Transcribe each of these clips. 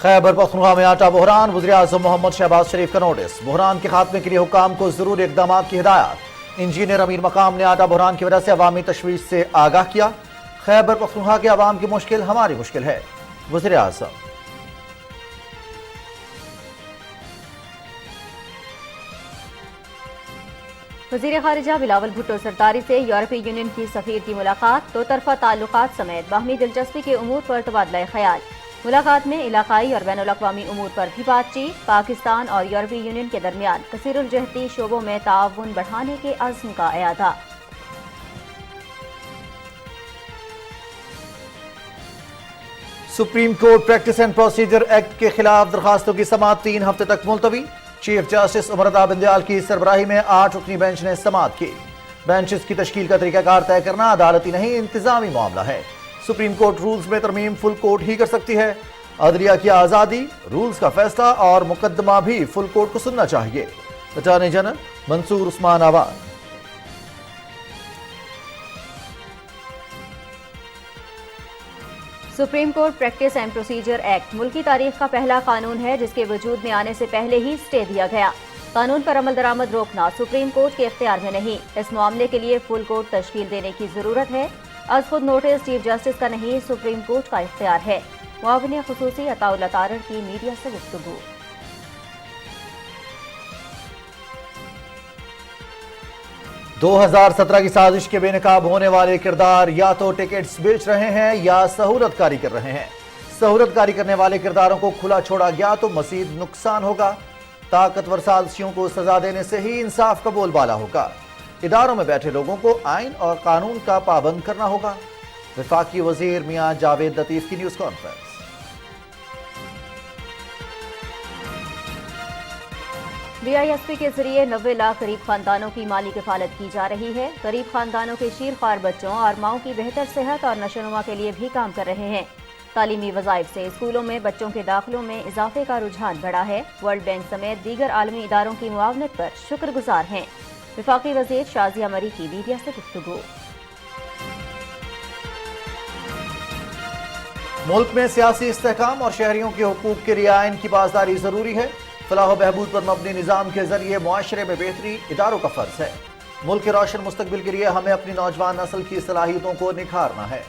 खैबर पख्तूनख्वा में आटा बहरान, वज़ीर-ए-आज़म मोहम्मद शहबाज शरीफ का नोटिस। बहरान के खात्मे के लिए हुक्काम को ज़रूरी इक़दाम की हिदायत। इंजीनियर अमीर मकाम ने आटा बहरान की वजह से अवामी तशवीश से आगाह किया। खैबर पख्तूनख्वा के अवाम की मुश्किल हमारी मुश्किल है। वज़ीर-ए-आज़म वज़ीर ख़ारिजा बिलावल भुट्टो सरदारी से यूरोपीय यूनियन की सफ़ीर की मुलाकात। दो तरफ़ा ताल्लुकात समेत बाहमी दिलचस्पी के उमूर पर तबादला ख़याल। मुलाकात में इलाकाई और बैनुल अक़वामी उमूर पर भी बातचीत। पाकिस्तान और यूरोपीय यूनियन के दरमियान कसीरुल जहती शोबों में ताअवुन बढ़ाने के अज़्म का एआदा। Supreme court practice and procedure Act के खिलाफ दरखास्तों की समाअत 3 हफ्ते तक मुलतवी। चीफ जस्टिस उमर रज़ा बिंदयाल की सरबराही में 8 रुकनी बेंच ने समाअत की। बेंचेस की तश्कील का तरीकाकार तय करना अदालती नहीं इंतजामी मामला है। सुप्रीम कोर्ट रूल्स में तरमीम फुल कोर्ट ही कर सकती है। अदलिया की आज़ादी, रूल्स का फैसला और मुकदमा भी फुल कोर्ट को सुनना चाहिए। Attorney general Mansoor Usman Awan. Supreme court practice and procedure act मुल्की तारीख का पहला कानून है जिसके वजूद में आने से पहले ही स्टे दिया गया। कानून पर अमल दरामद रोकना सुप्रीम कोर्ट के इख्तियार में नहीं। इस मामले के लिए फुल कोर्ट तश्कील देने की जरूरत है। अज खुद नोटिस चीफ जस्टिस का नहीं, सुप्रीम कोर्ट का इख्तियार है। मुआविन खुसूसी अताउल्लाह तारड़ की मीडिया से गुफ्तगू। 2017 की साजिश के बेनकाब होने वाले किरदार या तो टिकट्स बेच रहे हैं या सहूलतकारी कर रहे हैं। सहूलतकारी करने वाले किरदारों को खुला छोड़ा गया तो मजीद नुकसान होगा। ताकतवर साजिशों को सजा देने से ही इंसाफ का बोलबाला होगा। इदारों में बैठे लोगों को आइन और कानून का पाबंद करना होगा। वफाकी वजीर मियां जावेद लतीफ की न्यूज कॉन्फ्रेंस। BISP के जरिए 90 लाख गरीब खानदानों की माली किफालत की जा रही है। गरीब खानदानों के शीरख्वार बच्चों और माओं की बेहतर सेहत और नशोनुमा के लिए भी काम कर रहे हैं। तालीमी वज़ाइफ से स्कूलों में बच्चों के दाखिलों में इजाफे का रुझान बढ़ा है। वर्ल्ड बैंक समेत दीगर आलमी इदारों की मुआवनत पर शुक्रगुजार हैं। वफाकी वज़ीर शाज़िया मरी की मीडिया से गुफ्तगू। मुल्क में सियासी इस्तेहकाम और शहरियों के हुकूक के लिए आइन की पासदारी जरूरी है। फलाह व बहबूद पर मबनी निज़ाम के जरिए मुआशरे में बेहतरी इदारों का फर्ज है। मुल्क के रोशन मुस्तकबिल के लिए हमें अपनी नौजवान नस्ल की सलाहियतों को निखारना है।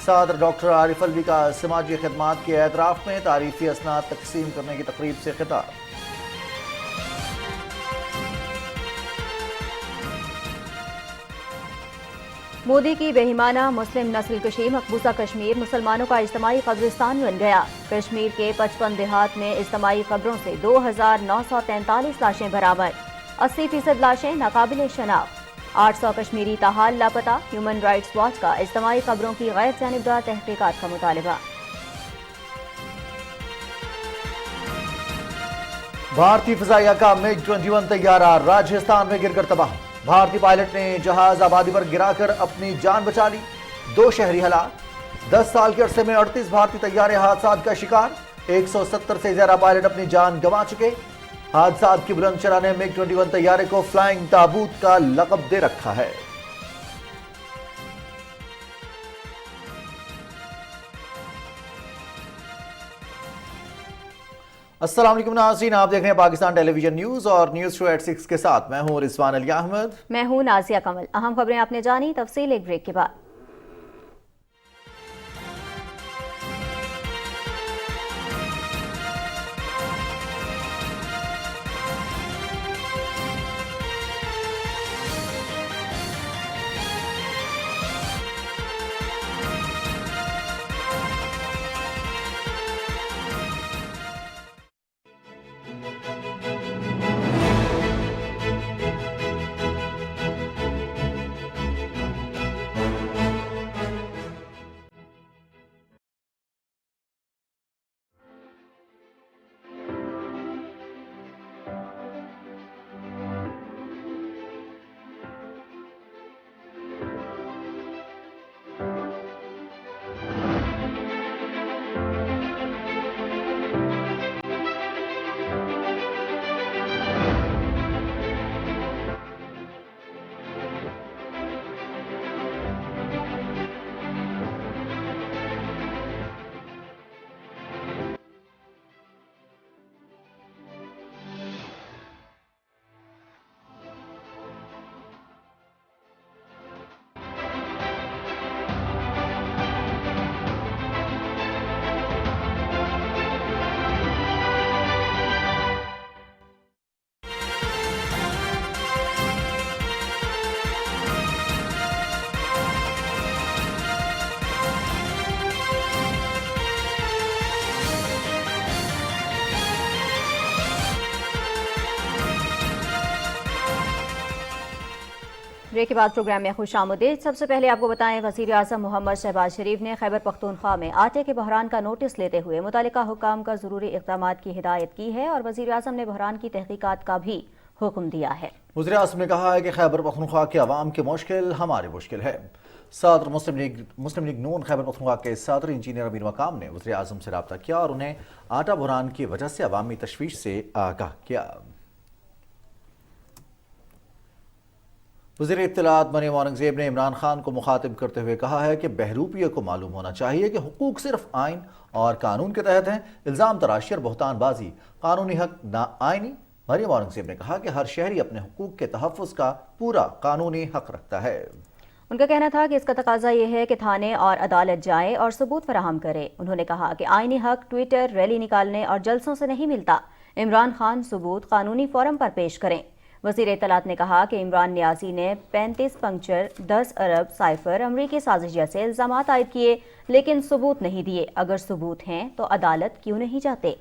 सदर डॉक्टर आरिफ अलवी का समाजी खिदमात के एतराफ़ में तारीफी असनाद तकसीम करने की तकरीब से खिताब। मोदी की बेईमाना मुस्लिम नस्ल कशी मकबूजा कश्मीर मुसलमानों का इज्तिमाई कब्रिस्तान बन गया। कश्मीर के 55 देहात में इज्तिमाई कब्रों से 2943 लाशें बरामद। 80% लाशें नाकाबिले शनाख्त। 800 कश्मीरी ताहाल लापता। ह्यूमन राइट्स वॉच का इज्तिमाई कब्रों की गैर जानिबदार तहकीकात का मुतालबा। भारतीय फिजाइया का MiG-21 तैयारा राजस्थान में गिरकर तबाह। भारतीय पायलट ने जहाज आबादी पर गिराकर अपनी जान बचा ली। 2 शहरी हलाक। 10 साल के अरसे में 38 भारतीय तैयारे हादसात का शिकार। 170 से ज्यादा पायलट अपनी जान गंवा चुके। हादसात की बुलंदशरह ने MiG-21 तैयारे को फ्लाइंग ताबूत का लक़ब दे रखा है। अस्सलाम वालेकुम नाज़रीन, आप देख रहे हैं पाकिस्तान टेलीविजन न्यूज और न्यूज शो एट 6 के साथ मैं हूं रिजवान अली अहमद। मैं हूं नाजिया कमल। अहम खबरें आपने जानी, तफसील एक ब्रेक के बाद। بریک کے بعد پروگرام میں خوش آمدید۔ سب سے پہلے آپ کو بتائیں، وزیر اعظم محمد شہباز شریف نے خیبر پختونخوا میں آٹے کے بحران کا نوٹس لیتے ہوئے متعلقہ حکام کا ضروری اقدامات کی ہدایت کی ہے اور وزیر اعظم نے بحران کی تحقیقات کا بھی حکم دیا ہے۔ وزیر اعظم نے کہا ہے کہ خیبر پختونخوا کے عوام کی مشکل ہماری مشکل ہے۔ صدر مسلم لیگ نون خیبر پختونخوا کے صدر انجینئر امیر مقام نے وزیر اعظم سے رابطہ کیا اور انہیں آٹا بحران کی وجہ سے عوامی تشویش سے آگاہ کیا۔ وزیر اطلاعات مریم اورنگزیب نے عمران خان کو مخاطب کرتے ہوئے کہا ہے کہ بہروپیے کو معلوم ہونا چاہیے کہ حقوق صرف آئین اور قانون کے تحت ہیں۔ الزام تراشی اور بہتان بازی قانونی حق نہ آئینی۔ مریم اورنگزیب نے کہا کہ ہر شہری اپنے حقوق کے تحفظ کا پورا قانونی حق رکھتا ہے۔ ان کا کہنا تھا کہ اس کا تقاضا یہ ہے کہ تھانے اور عدالت جائے اور ثبوت فراہم کرے۔ انہوں نے کہا کہ آئینی حق ٹویٹر، ریلی نکالنے اور جلسوں سے نہیں ملتا۔ عمران خان ثبوت قانونی فورم پر پیش کریں۔ وزیر اطلاعات نے کہا کہ عمران نیازی نے 35 پنکچر 10 ارب سائفر امریکی سازش جیسے الزامات عائد کیے لیکن ثبوت نہیں دیے۔ اگر ثبوت ہیں تو عدالت کیوں نہیں جاتے؟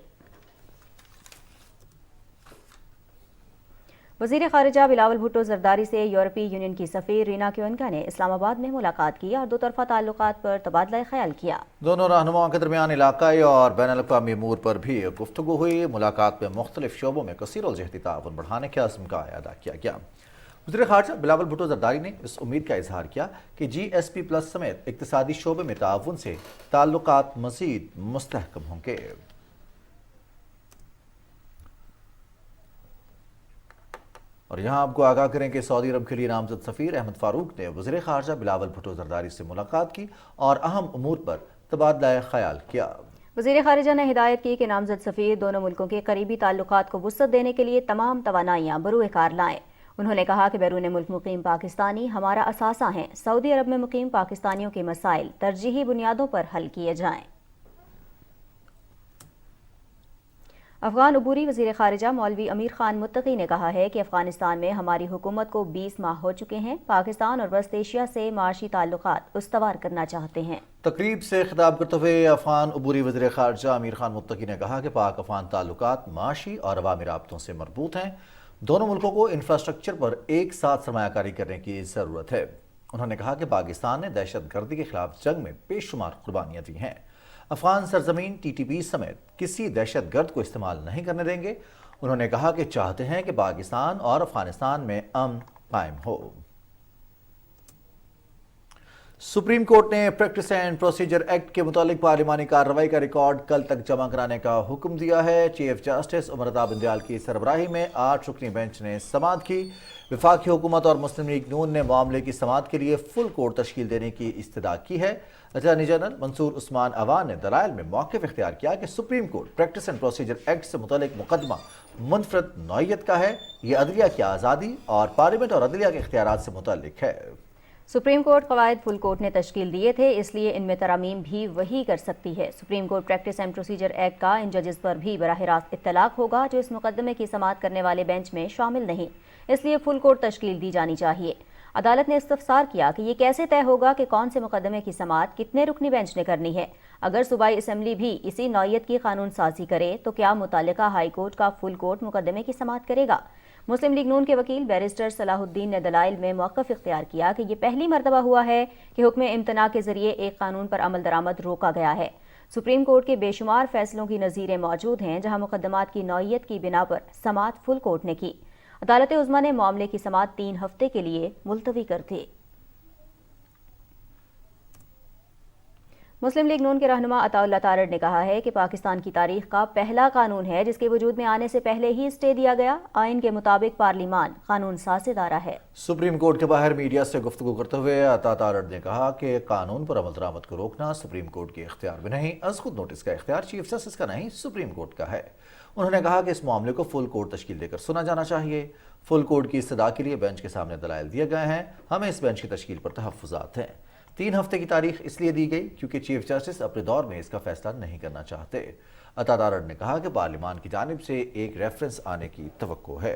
وزیر خارجہ بلاول بھٹو زرداری سے یورپی یونین کی سفیر رینا کیونکا نے اسلام آباد میں ملاقات کی اور دو طرفہ تعلقات پر تبادلہ خیال کیا۔ دونوں رہنماؤں کے درمیان علاقائی اور بین الاقوامی امور پر بھی گفتگو ہوئی۔ ملاقات میں مختلف شعبوں میں کثیر الجہتی تعاون بڑھانے کے عزم کا اعادہ کیا گیا۔ وزیر خارجہ بلاول بھٹو زرداری نے اس امید کا اظہار کیا کہ GSP+ سمیت اقتصادی شعبے میں تعاون سے تعلقات مزید مستحکم ہوں گے۔ اور یہاں آپ کو آگاہ کریں کہ سعودی عرب کے لیے نامزد سفیر احمد فاروق نے وزیر خارجہ بلاول بھٹو زرداری سے ملاقات کی اور اہم امور پر تبادلہ خیال کیا۔ وزیر خارجہ نے ہدایت کی کہ نامزد سفیر دونوں ملکوں کے قریبی تعلقات کو وسعت دینے کے لیے تمام توانائیاں بروئے کار لائیں۔ انہوں نے کہا کہ بیرون ملک مقیم پاکستانی ہمارا اثاثہ ہیں۔ سعودی عرب میں مقیم پاکستانیوں کے مسائل ترجیحی بنیادوں پر حل کیے جائیں۔ افغان عبوری وزیر خارجہ مولوی امیر خان متقی نے کہا ہے کہ افغانستان میں ہماری حکومت کو 20 ماہ ہو چکے ہیں۔ پاکستان اور وسط ایشیا سے معاشی تعلقات استوار کرنا چاہتے ہیں۔ تقریب سے خطاب کرتے ہوئے افغان عبوری وزیر خارجہ امیر خان متقی نے کہا کہ پاک افغان تعلقات معاشی اور عوامی رابطوں سے مربوط ہیں۔ دونوں ملکوں کو انفراسٹرکچر پر ایک ساتھ سرمایہ کاری کرنے کی ضرورت ہے۔ انہوں نے کہا کہ پاکستان نے دہشت گردی کے خلاف جنگ میں بے شمار قربانیاں دی ہیں۔ افغان سرزمین TTP سمیت کسی دہشت گرد کو استعمال نہیں کرنے دیں گے۔ انہوں نے کہا کہ چاہتے ہیں کہ پاکستان اور افغانستان میں امن قائم ہو۔ سپریم کورٹ نے پریکٹس اینڈ پروسیجر ایکٹ کے متعلق پارلیمانی کارروائی کا ریکارڈ کل تک جمع کرانے کا حکم دیا ہے۔ چیف جسٹس عمرتا بندیال کی سربراہی میں 8 رکنی بینچ نے سماعت کی۔ وفاقی حکومت اور مسلم لیگ نون نے معاملے کی سماعت کے لیے فل کورٹ تشکیل دینے کی استدعا کی ہے۔ اٹارنی جنرل منصور عثمان عوان نے دلائل میں موقف اختیار کیا کہ supreme court practice and procedure act سے متعلق مقدمہ منفرد نوعیت کا ہے۔ یہ عدلیہ کی آزادی اور پارلیمنٹ اور عدلیہ کے اختیارات سے متعلق ہے۔ سپریم کورٹ قواعد فل کورٹ نے تشکیل دیے تھے، اس لیے ان میں ترامیم بھی وہی کر سکتی ہے۔ Supreme court practice and procedure act کا ان ججز پر بھی براہ راست اطلاق ہوگا جو اس مقدمے کی سماعت کرنے والے بینچ میں شامل نہیں، اس لیے فل کورٹ تشکیل دی جانی چاہیے۔ عدالت نے استفسار کیا کہ یہ کیسے طے ہوگا کہ کون سے مقدمے کی سماعت کتنے رکنی بینچ نے کرنی ہے۔ اگر صوبائی اسمبلی بھی اسی نوعیت کی قانون سازی کرے تو کیا متعلقہ ہائی کورٹ کا فل کورٹ مقدمے کی سماعت کرے گا؟ مسلم لیگ نون کے وکیل بیرسٹر صلاح الدین نے دلائل میں موقف اختیار کیا کہ یہ پہلی مرتبہ ہوا ہے کہ حکم امتناع کے ذریعے ایک قانون پر عمل درآمد روکا گیا ہے۔ سپریم کورٹ کے بے شمار فیصلوں کی نظیریں موجود ہیں جہاں مقدمات کی نوعیت کی بنا پر سماعت فل کورٹ نے کی۔ عدالت عظمیٰ نے معاملے کی سماعت 3 ہفتے کے لیے ملتوی کر دی۔ مسلم لیگ نون کے رہنما عطا اللہ تارڑ نے کہا ہے کہ پاکستان کی تاریخ کا پہلا قانون ہے جس کے وجود میں آنے سے پہلے ہی اسٹے دیا گیا۔ آئین کے مطابق پارلیمان قانون ساز ادارہ ہے۔ سپریم کورٹ کے باہر میڈیا سے گفتگو کرتے ہوئے عطا تارڑ نے کہا کہ قانون پر عمل درآمد کو روکنا سپریم کورٹ کے اختیار میں نہیں، از خود نوٹس کا اختیار چیف جسٹس کا نہیں، سپریم کورٹ کا ہے۔ انہوں نے کہا کہ اس معاملے کو فل کورٹ تشکیل دے کر سنا جانا چاہیے۔ فل کورٹ کی استدعا کے لیے بینچ کے سامنے دلائل دیے گئے ہیں۔ ہمیں اس بینچ کی تشکیل پر تحفظات ہیں۔ 3 ہفتے کی تاریخ اس لیے دی گئی کیونکہ چیف جسٹس اپنے دور میں اس کا فیصلہ نہیں کرنا چاہتے۔ عطا تارڑ نے کہا کہ پارلیمان کی جانب سے ایک ریفرنس آنے کی توقع ہے۔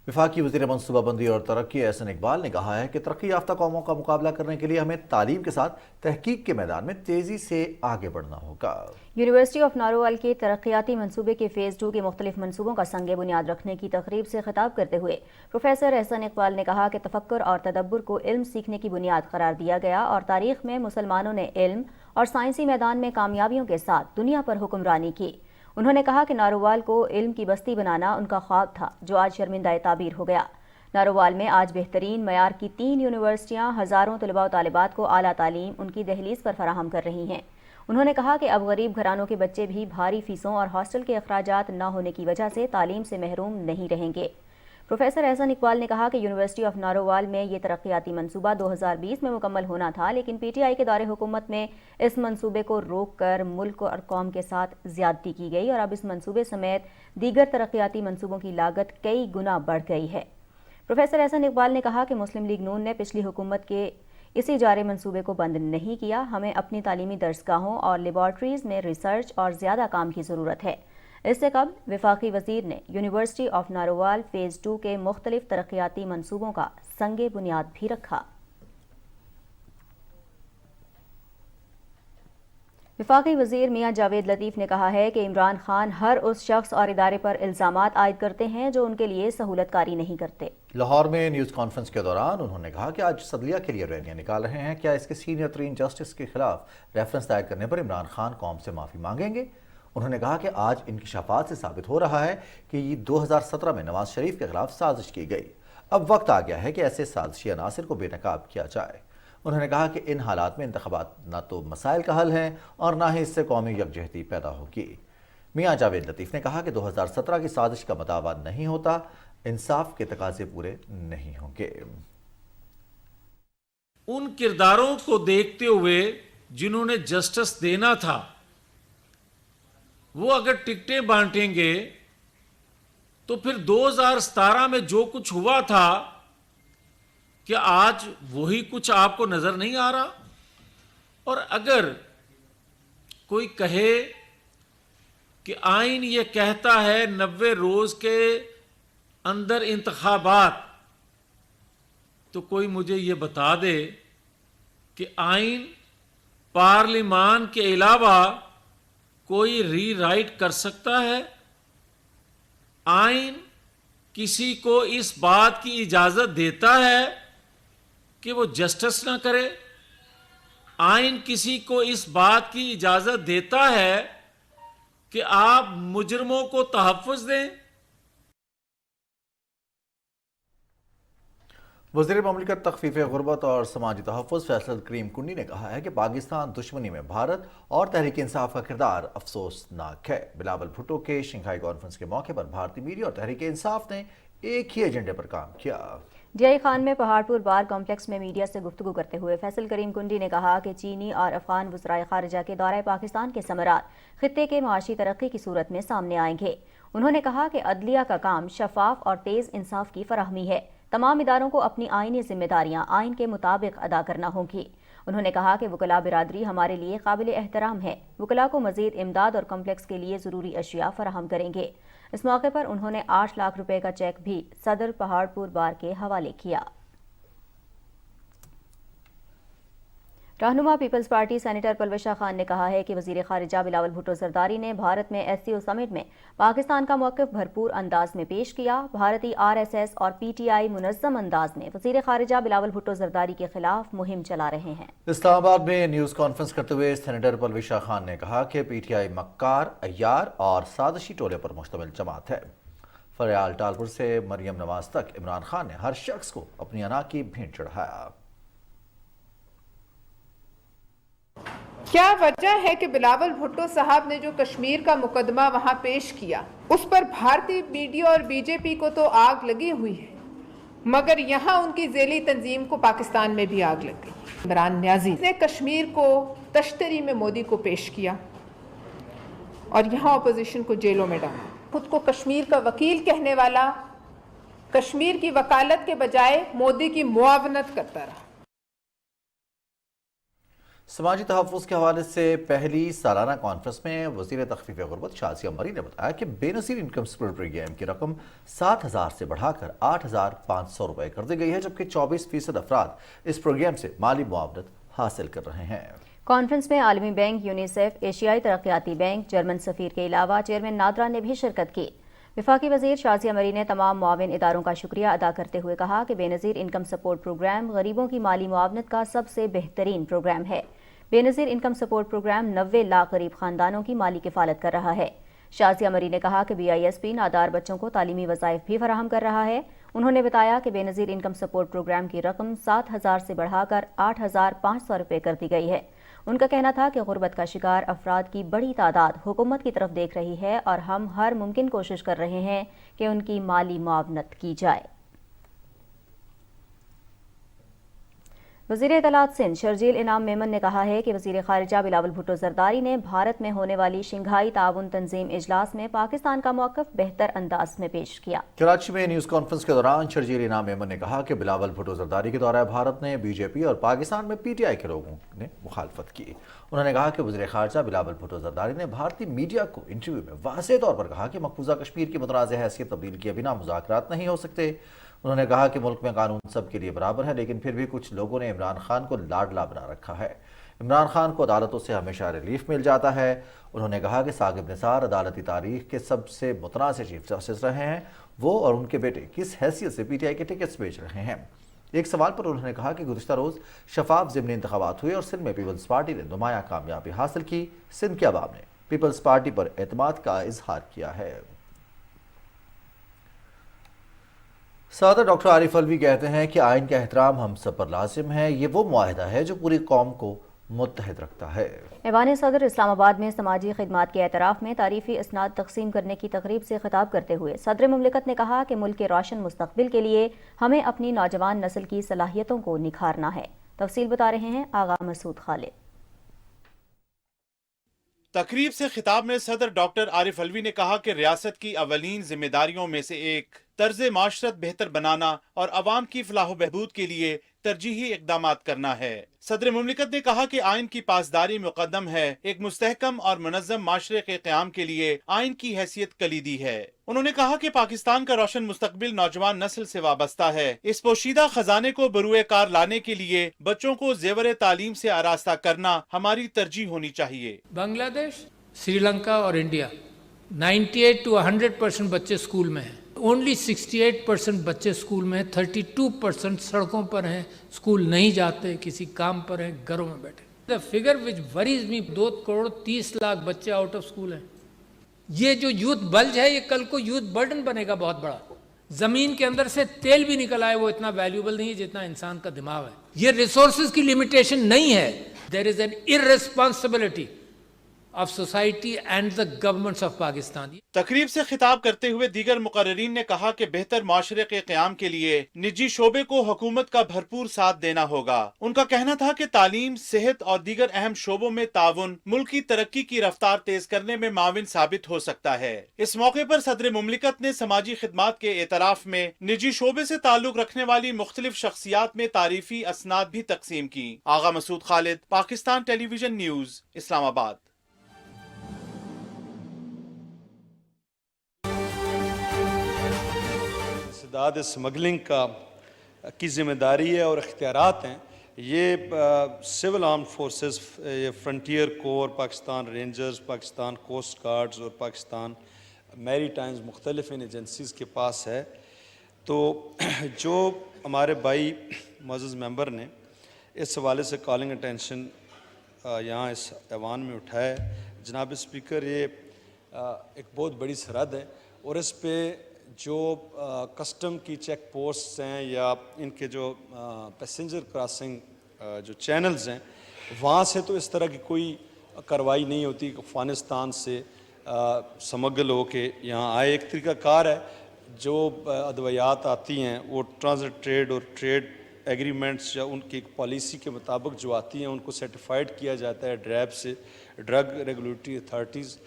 वफाकी वज़ीर मनसूबा बंदी और तरक्की एहसन इकबाल ने कहा है कि तरक्की याफ्ता कौमों का मुकाबला करने के लिए हमें तालीम के साथ तहकीक के मैदान में तेज़ी से आगे बढ़ना होगा। यूनिवर्सिटी ऑफ नारोवाल के तरक्याती मनसूबे के फ़ेज़ 2 के मुख्तलिफ मनसूबों का संग बुनियाद रखने की तकरीब से खिताब करते हुए प्रोफेसर एहसन इकबाल ने कहा कि तफक्कुर और तदब्बुर को इल्म सीखने की बुनियाद करार दिया गया और तारीख़ में मुसलमानों ने इल्म और साइंसी मैदान में कामयाबियों के साथ दुनिया पर हुक्मरानी की। उन्होंने कहा कि नारोवाल को इल्म की बस्ती बनाना उनका ख्वाब था जो आज शर्मिंदा ताबीर हो गया। नारोवाल में आज बेहतरीन मयार की 3 यूनिवर्सिटियाँ हज़ारों तलबा व तालिबात को आला तालीम उनकी दहलीज पर फराहम कर रही हैं। उन्होंने कहा कि अब गरीब घरानों के बच्चे भी भारी फीसों और हॉस्टल के अखराजात न होने की वजह से तालीम से महरूम नहीं रहेंगे। प्रोफेसर एहसन इकबाल ने कहा कि यूनिवर्सिटी ऑफ नारोवाल में ये तरक्याती मनसूबा 2020 में मुकम्मल होना था, लेकिन PTI के दौरे हुकूमत में इस मनसूबे को रोक कर मुल्क और कौम के साथ ज्यादती की गई और अब इस मनसूबे समेत दीगर तरक्याती मनसूबों की लागत कई गुना बढ़ गई है। प्रोफेसर एहसन इकबाल ने कहा कि मुस्लिम लीग नून ने पिछली हुकूमत के इसी जारी मनसूबे को बंद नहीं किया। हमें अपनी तालीमी दरसगाहों और लेबॉर्ट्रीज में रिसर्च और ज़्यादा काम की ज़रूरत है। इससे कबल वफाकी वज़ीर ने यूनिवर्सिटी ऑफ नारोवाल फ़ेज़ 2 के मुख्तलिफ तरक्याती मनसूबों का संगे बुनियाद भी रखा। वफाकी वज़ीर मियां जावेद लतीफ़ ने कहा है कि इमरान खान हर उस शख्स और इदारे पर इल्ज़ामात आयद करते हैं जो उनके लिए सहूलतकारी नहीं करते। लाहौर में न्यूज़ कॉन्फ्रेंस के दौरान उन्होंने कहा कि आज सदलिया के लिए रैलियां निकाल रहे हैं, क्या इसके सीनियर तरीन जस्टिस के खिलाफ रेफरेंस दायर करने पर इमरान खान कौम से माफ़ी मांगेंगे। उन्होंने कहा कि आज इंकशाफात से साबित हो रहा है कि ये 2017 में नवाज शरीफ के खिलाफ साजिश की गई। अब वक्त आ गया है कि ऐसे साजिशी अनासिर को बेनकाब किया जाए। उन्होंने कहा कि इन हालात में इंतखाबात न तो मसाइल का हल हैं और ना ही इससे कौमी यकजहती पैदा होगी। मियां जावेद लतीफ़ ने कहा कि 2017 की साजिश का मतावा नहीं होता, इंसाफ के तकाजे पूरे नहीं होंगे। उन किरदारों को देखते हुए जिन्होंने जस्टिस देना था, वो अगर टिकटें बांटेंगे तो फिर 2017 में जो कुछ हुआ था, क्या आज वही कुछ आपको नजर नहीं आ रहा? और अगर कोई कहे कि आइन ये कहता है 90 रोज के अंदर इंतखाबात, तो कोई मुझे ये बता दे कि आइन पार्लिमान के अलावा कोई रीराइट कर सकता है? आइन किसी को इस बात की इजाजत देता है कि वो जस्टिस ना करे? आइन किसी को इस बात की इजाजत देता है कि आप मुजरमों को तहफ़्फ़ुज़ दें? वज़ीर ममलिकत तख़फ़ीफ़ ग़ुरबत और समाजी तहफ़्फ़ुज़ फैसल करीम कुंडी ने कहा है कि पाकिस्तान दुश्मनी में भारत और तहरीक इंसाफ का किरदार अफसोसनाक है। बिलावल भुट्टो के शंघाई कॉन्फ्रेंस के मौके पर भारतीय मीडिया और तहरीक इंसाफ ने एक ही एजेंडे पर काम किया। DI खान में पहाड़पुर बार कॉम्प्लेक्स में मीडिया से गुफ्तगू करते हुए फैसल करीम कुंडी ने कहा कि चीनी और अफगान वज़राए ख़ारिजा के दौरे पाकिस्तान के समरात खित्ते के माशी तरक्की की सूरत में सामने आएंगे। उन्होंने कहा कि अदलिया का काम शफाफ और तेज़ इंसाफ की फराहमी है। तमाम इदारों को अपनी आइनी जिम्मेदारियां आइन के मुताबिक अदा करना होगी। उन्होंने कहा कि वकला बिरादरी हमारे लिए काबिल एहतराम है। वकला को मजीद इमदाद और कम्प्लेक्स के लिए ज़रूरी अशिया फराहम करेंगे। इस मौके पर उन्होंने 8 लाख रुपए का चेक भी सदर पहाड़पुर बार के हवाले किया। रहनुमा पीपल्स पार्टी सेनेटर पलवशा खान ने कहा है कि वज़ीर ख़ारिजा बिलावल भुट्टो ज़रदारी ने भारत में SCO समिट में पाकिस्तान का मौक़िफ़ भरपूर अंदाज में पेश किया। भारतीय RSS और PTI मुनज़्ज़म अंदाज में वज़ीर ख़ारिजा बिलावल भुट्टो ज़रदारी के खिलाफ मुहिम चला रहे हैं। इस्लामाबाद में न्यूज़ कॉन्फ्रेंस करते हुए सेनेटर पलवशा खान ने कहा कि PTI मक्कार, अय्यार और साजिशी टोले पर मुश्तमिल जमात है। फरियाल टालपुर से मरियम नवाज तक इमरान खान ने हर शख्स को अपनी अना की भेंट चढ़ाया। क्या वजह है कि बिलावल भुट्टो साहब ने जो कश्मीर का मुकदमा वहां पेश किया, उस पर भारतीय मीडिया और बीजेपी को तो आग लगी हुई है, मगर यहां उनकी जेली तंजीम को पाकिस्तान में भी आग लग गई। इमरान न्याजी ने कश्मीर को तश्तरी में मोदी को पेश किया और यहां अपोजिशन को जेलों में डाला। खुद को कश्मीर का वकील कहने वाला कश्मीर की वकालत के बजाय मोदी की मुआवनत करता रहा। سماجی تحفظ کے حوالے سے پہلی سالانہ کانفرنس میں وزیر تخفیف غربت شازیہ مری نے بتایا کہ بے نظیر انکم سپورٹ پروگرام کی رقم 7,000 سے بڑھا کر 8,500 روپے کر دی گئی ہے، جبکہ 24% افراد اس پروگرام سے مالی معاونت حاصل کر رہے ہیں۔ کانفرنس میں عالمی بینک، یونیسیف، ایشیائی ترقیاتی بینک، جرمن سفیر کے علاوہ چیئرمین نادرا نے بھی شرکت کی۔ وفاقی وزیر شازیہ مری نے تمام معاون اداروں کا شکریہ ادا کرتے ہوئے کہا کہ بے نظیر انکم سپورٹ پروگرام غریبوں کی مالی معاونت کا سب سے بہترین پروگرام ہے۔ بے نظیر انکم سپورٹ پروگرام 90 لاکھ غریب خاندانوں کی مالی کفالت کر رہا ہے۔ شازیہ مری نے کہا کہ BISP نادار بچوں کو تعلیمی وظائف بھی فراہم کر رہا ہے۔ انہوں نے بتایا کہ بے نظیر انکم سپورٹ پروگرام کی رقم 7,000 سے بڑھا کر 8,500 روپے کر دی گئی ہے۔ ان کا کہنا تھا کہ غربت کا شکار افراد کی بڑی تعداد حکومت کی طرف دیکھ رہی ہے اور ہم ہر ممکن کوشش کر رہے ہیں کہ ان کی مالی معاونت کی جائے۔ وزیر اطلاعات سندھ شرجیل انعام میمن نے کہا ہے کہ وزیر خارجہ بلاول بھٹو زرداری نے بھارت میں ہونے والی شنگھائی تعاون تنظیم اجلاس میں پاکستان کا موقف بہتر انداز میں پیش کیا۔ کراچی میں نیوز کانفرنس کے دوران شرجیل انعام میمن نے کہا کہ بلاول بھٹو زرداری کے دورہ بھارت نے BJP اور پاکستان میں PTI کے لوگوں نے مخالفت کی۔ انہوں نے کہا کہ وزیر خارجہ بلاول بھٹو زرداری نے بھارتی میڈیا کو انٹرویو میں واضح طور پر کہا کہ مقبوضہ کشمیر کی متنازع حیثیت تبدیل کیے بنا مذاکرات نہیں ہو سکتے۔ انہوں نے کہا کہ ملک میں قانون سب کے لیے برابر ہے، لیکن پھر بھی کچھ لوگوں نے عمران خان کو لاڈلا بنا رکھا ہے۔ عمران خان کو عدالتوں سے ہمیشہ ریلیف مل جاتا ہے۔ انہوں نے کہا کہ ثاقب نثار عدالتی تاریخ کے سب سے متنازع چیف جسٹس رہے ہیں۔ وہ اور ان کے بیٹے کس حیثیت سے PTI کے ٹکٹس بیچ رہے ہیں؟ ایک سوال پر انہوں نے کہا کہ گزشتہ روز شفاف ضمنی انتخابات ہوئے اور سندھ میں پیپلز پارٹی نے نمایاں کامیابی حاصل کی۔ سندھ کے عوام نے پیپلز پارٹی پر اعتماد کا اظہار کیا ہے۔ صدر ڈاکٹر عارف الوی کہتے ہیں کہ آئین کا احترام ہم سب پر لازم ہے۔ یہ وہ معاہدہ ہے جو پوری قوم کو متحد رکھتا ہے۔ ایوان صدر اسلام آباد میں سماجی خدمات کے اعتراف میں تعریفی اسناد تقسیم کرنے کی تقریب سے خطاب کرتے ہوئے صدر مملکت نے کہا کہ ملک کے روشن مستقبل کے لیے ہمیں اپنی نوجوان نسل کی صلاحیتوں کو نکھارنا ہے۔ تفصیل بتا رہے ہیں آغا مسعود خالد۔ تقریب سے خطاب میں صدر ڈاکٹر عارف الوی نے کہا کہ ریاست کی اولین ذمہ داریوں میں سے ایک طرز معاشرت بہتر بنانا اور عوام کی فلاح و بہبود کے لیے ترجیحی اقدامات کرنا ہے۔ صدر مملکت نے کہا کہ آئین کی پاسداری مقدم ہے۔ ایک مستحکم اور منظم معاشرے کے قیام کے لیے آئین کی حیثیت کلیدی ہے۔ انہوں نے کہا کہ پاکستان کا روشن مستقبل نوجوان نسل سے وابستہ ہے۔ اس پوشیدہ خزانے کو بروئے کار لانے کے لیے بچوں کو زیور تعلیم سے آراستہ کرنا ہماری ترجیح ہونی چاہیے۔ بنگلہ دیش، سری لنکا اور انڈیا 98 to 100% بچے اسکول میں ہیں۔ اونلی 68% بچے اسکول میں ہیں، 32% سڑکوں پر ہیں، اسکول نہیں جاتے، کسی کام پر ہیں، گھروں میں بیٹھے۔ The figure which worries me 2,30,00,000 بچے آؤٹ آف اسکول ہیں۔ یہ جو یوتھ بلج ہے یہ کل کو یوتھ برڈن بنے گا بہت بڑا۔ زمین کے اندر سے تیل بھی نکل آئے وہ اتنا ویلیوبل نہیں ہے جتنا انسان کا دماغ ہے۔ یہ ریسورسز کی لمیٹیشن نہیں ہے۔ There is an irresponsibility of society and the governments of Pakistan۔ تقریب سے خطاب کرتے ہوئے دیگر مقررین نے کہا کہ بہتر معاشرے کے قیام کے لیے نجی شعبے کو حکومت کا بھرپور ساتھ دینا ہوگا۔ ان کا کہنا تھا کہ تعلیم، صحت اور دیگر اہم شعبوں میں تعاون ملک کی ترقی کی رفتار تیز کرنے میں معاون ثابت ہو سکتا ہے۔ اس موقع پر صدر مملکت نے سماجی خدمات کے اعتراف میں نجی شعبے سے تعلق رکھنے والی مختلف شخصیات میں تعریفی اسناد بھی تقسیم کی۔ آغا مسعود خالد، پاکستان ٹیلی ویژن نیوز، اسلام آباد۔ انسداد اسمگلنگ کی ذمہ داری ہے اور اختیارات ہیں، یہ civil armed forces, Frontier Corps, Pakistan Rangers, Pakistan Coast Guards اور پاکستان میری ٹائمز مختلف ان ایجنسیز کے پاس ہے۔ تو جو ہمارے بھائی معزز ممبر نے اس حوالے سے کالنگ اٹینشن یہاں اس ایوان میں اٹھایا ہے، جناب اسپیکر، یہ ایک بہت بڑی سرحد ہے اور اس پہ جو کسٹم کی چیک پوسٹس ہیں یا ان کے جو پیسنجر کراسنگ جو چینلز ہیں وہاں سے تو اس طرح کی کوئی کارروائی نہیں ہوتی کہ افغانستان سے سمگل ہو کے یہاں آئے۔ ایک طریقہ کار ہے، جو ادویات آتی ہیں وہ ٹرانزٹ ٹریڈ اور ٹریڈ ایگریمنٹس یا ان کی ایک پالیسی کے مطابق جو آتی ہیں ان کو سرٹیفائڈ کیا جاتا ہے ڈریب سے، ڈرگ ریگولیٹری اتھارٹیز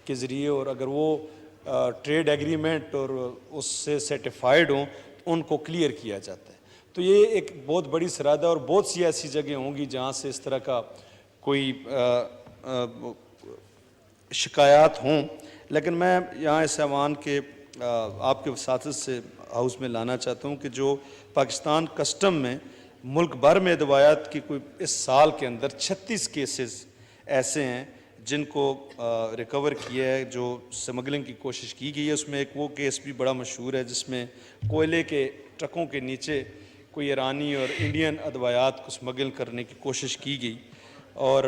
کے ذریعے، اور اگر وہ ٹریڈ ایگریمنٹ اور اس سے سرٹیفائڈ ہوں تو ان کو کلیئر کیا جاتا ہے۔ تو یہ ایک بہت بڑی سرحد ہے اور بہت سی ایسی جگہیں ہوں گی جہاں سے اس طرح کا کوئی شکایات ہوں، لیکن میں یہاں اس ایوان کے آپ کے وساطت سے ہاؤس میں لانا چاہتا ہوں کہ جو پاکستان کسٹم میں ملک بھر میں ادویات کی کوئی اس سال کے اندر 36 کیسز ایسے ہیں جن کو ریکور کیا ہے، جو سمگلنگ کی کوشش کی گئی ہے. اس میں ایک وہ کیس بھی بڑا مشہور ہے جس میں کوئلے کے ٹرکوں کے نیچے کوئی ایرانی اور انڈین ادویات کو سمگل کرنے کی کوشش کی گئی، اور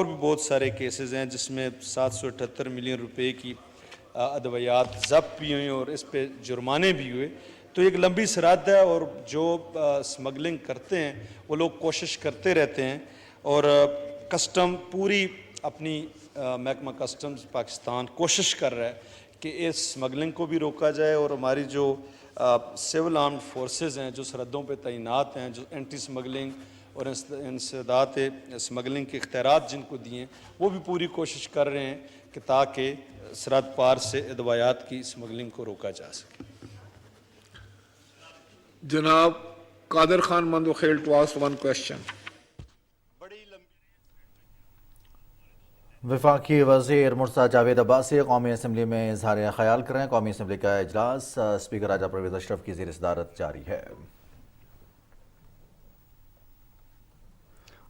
بھی بہت سارے کیسز ہیں جس میں 778 ملین روپے کی ادویات ضبط بھی ہوئیں اور اس پہ جرمانے بھی ہوئے. تو ایک لمبی سرحد ہے، اور جو سمگلنگ کرتے ہیں وہ لوگ کوشش کرتے رہتے ہیں، اور کسٹم پوری اپنی محکمہ کسٹمز پاکستان کوشش کر رہا ہے کہ اس سمگلنگ کو بھی روکا جائے، اور ہماری جو سول آرمڈ فورسز ہیں جو سرحدوں پہ تعینات ہیں، جو اینٹی سمگلنگ اور انسداد سمگلنگ کے اختیارات جن کو دیے ہیں، وہ بھی پوری کوشش کر رہے ہیں کہ تاکہ سرحد پار سے ادویات کی سمگلنگ کو روکا جا سکے. جناب قادر Khan Mandokhel to ask one question. وفاقی وزیر مرتضیٰ جاوید عباسی قومی اسمبلی میں اظہار خیال کریں. قومی اسمبلی کا اجلاس اسپیکر راجہ پرویز اشرف کی زیر صدارت جاری ہے.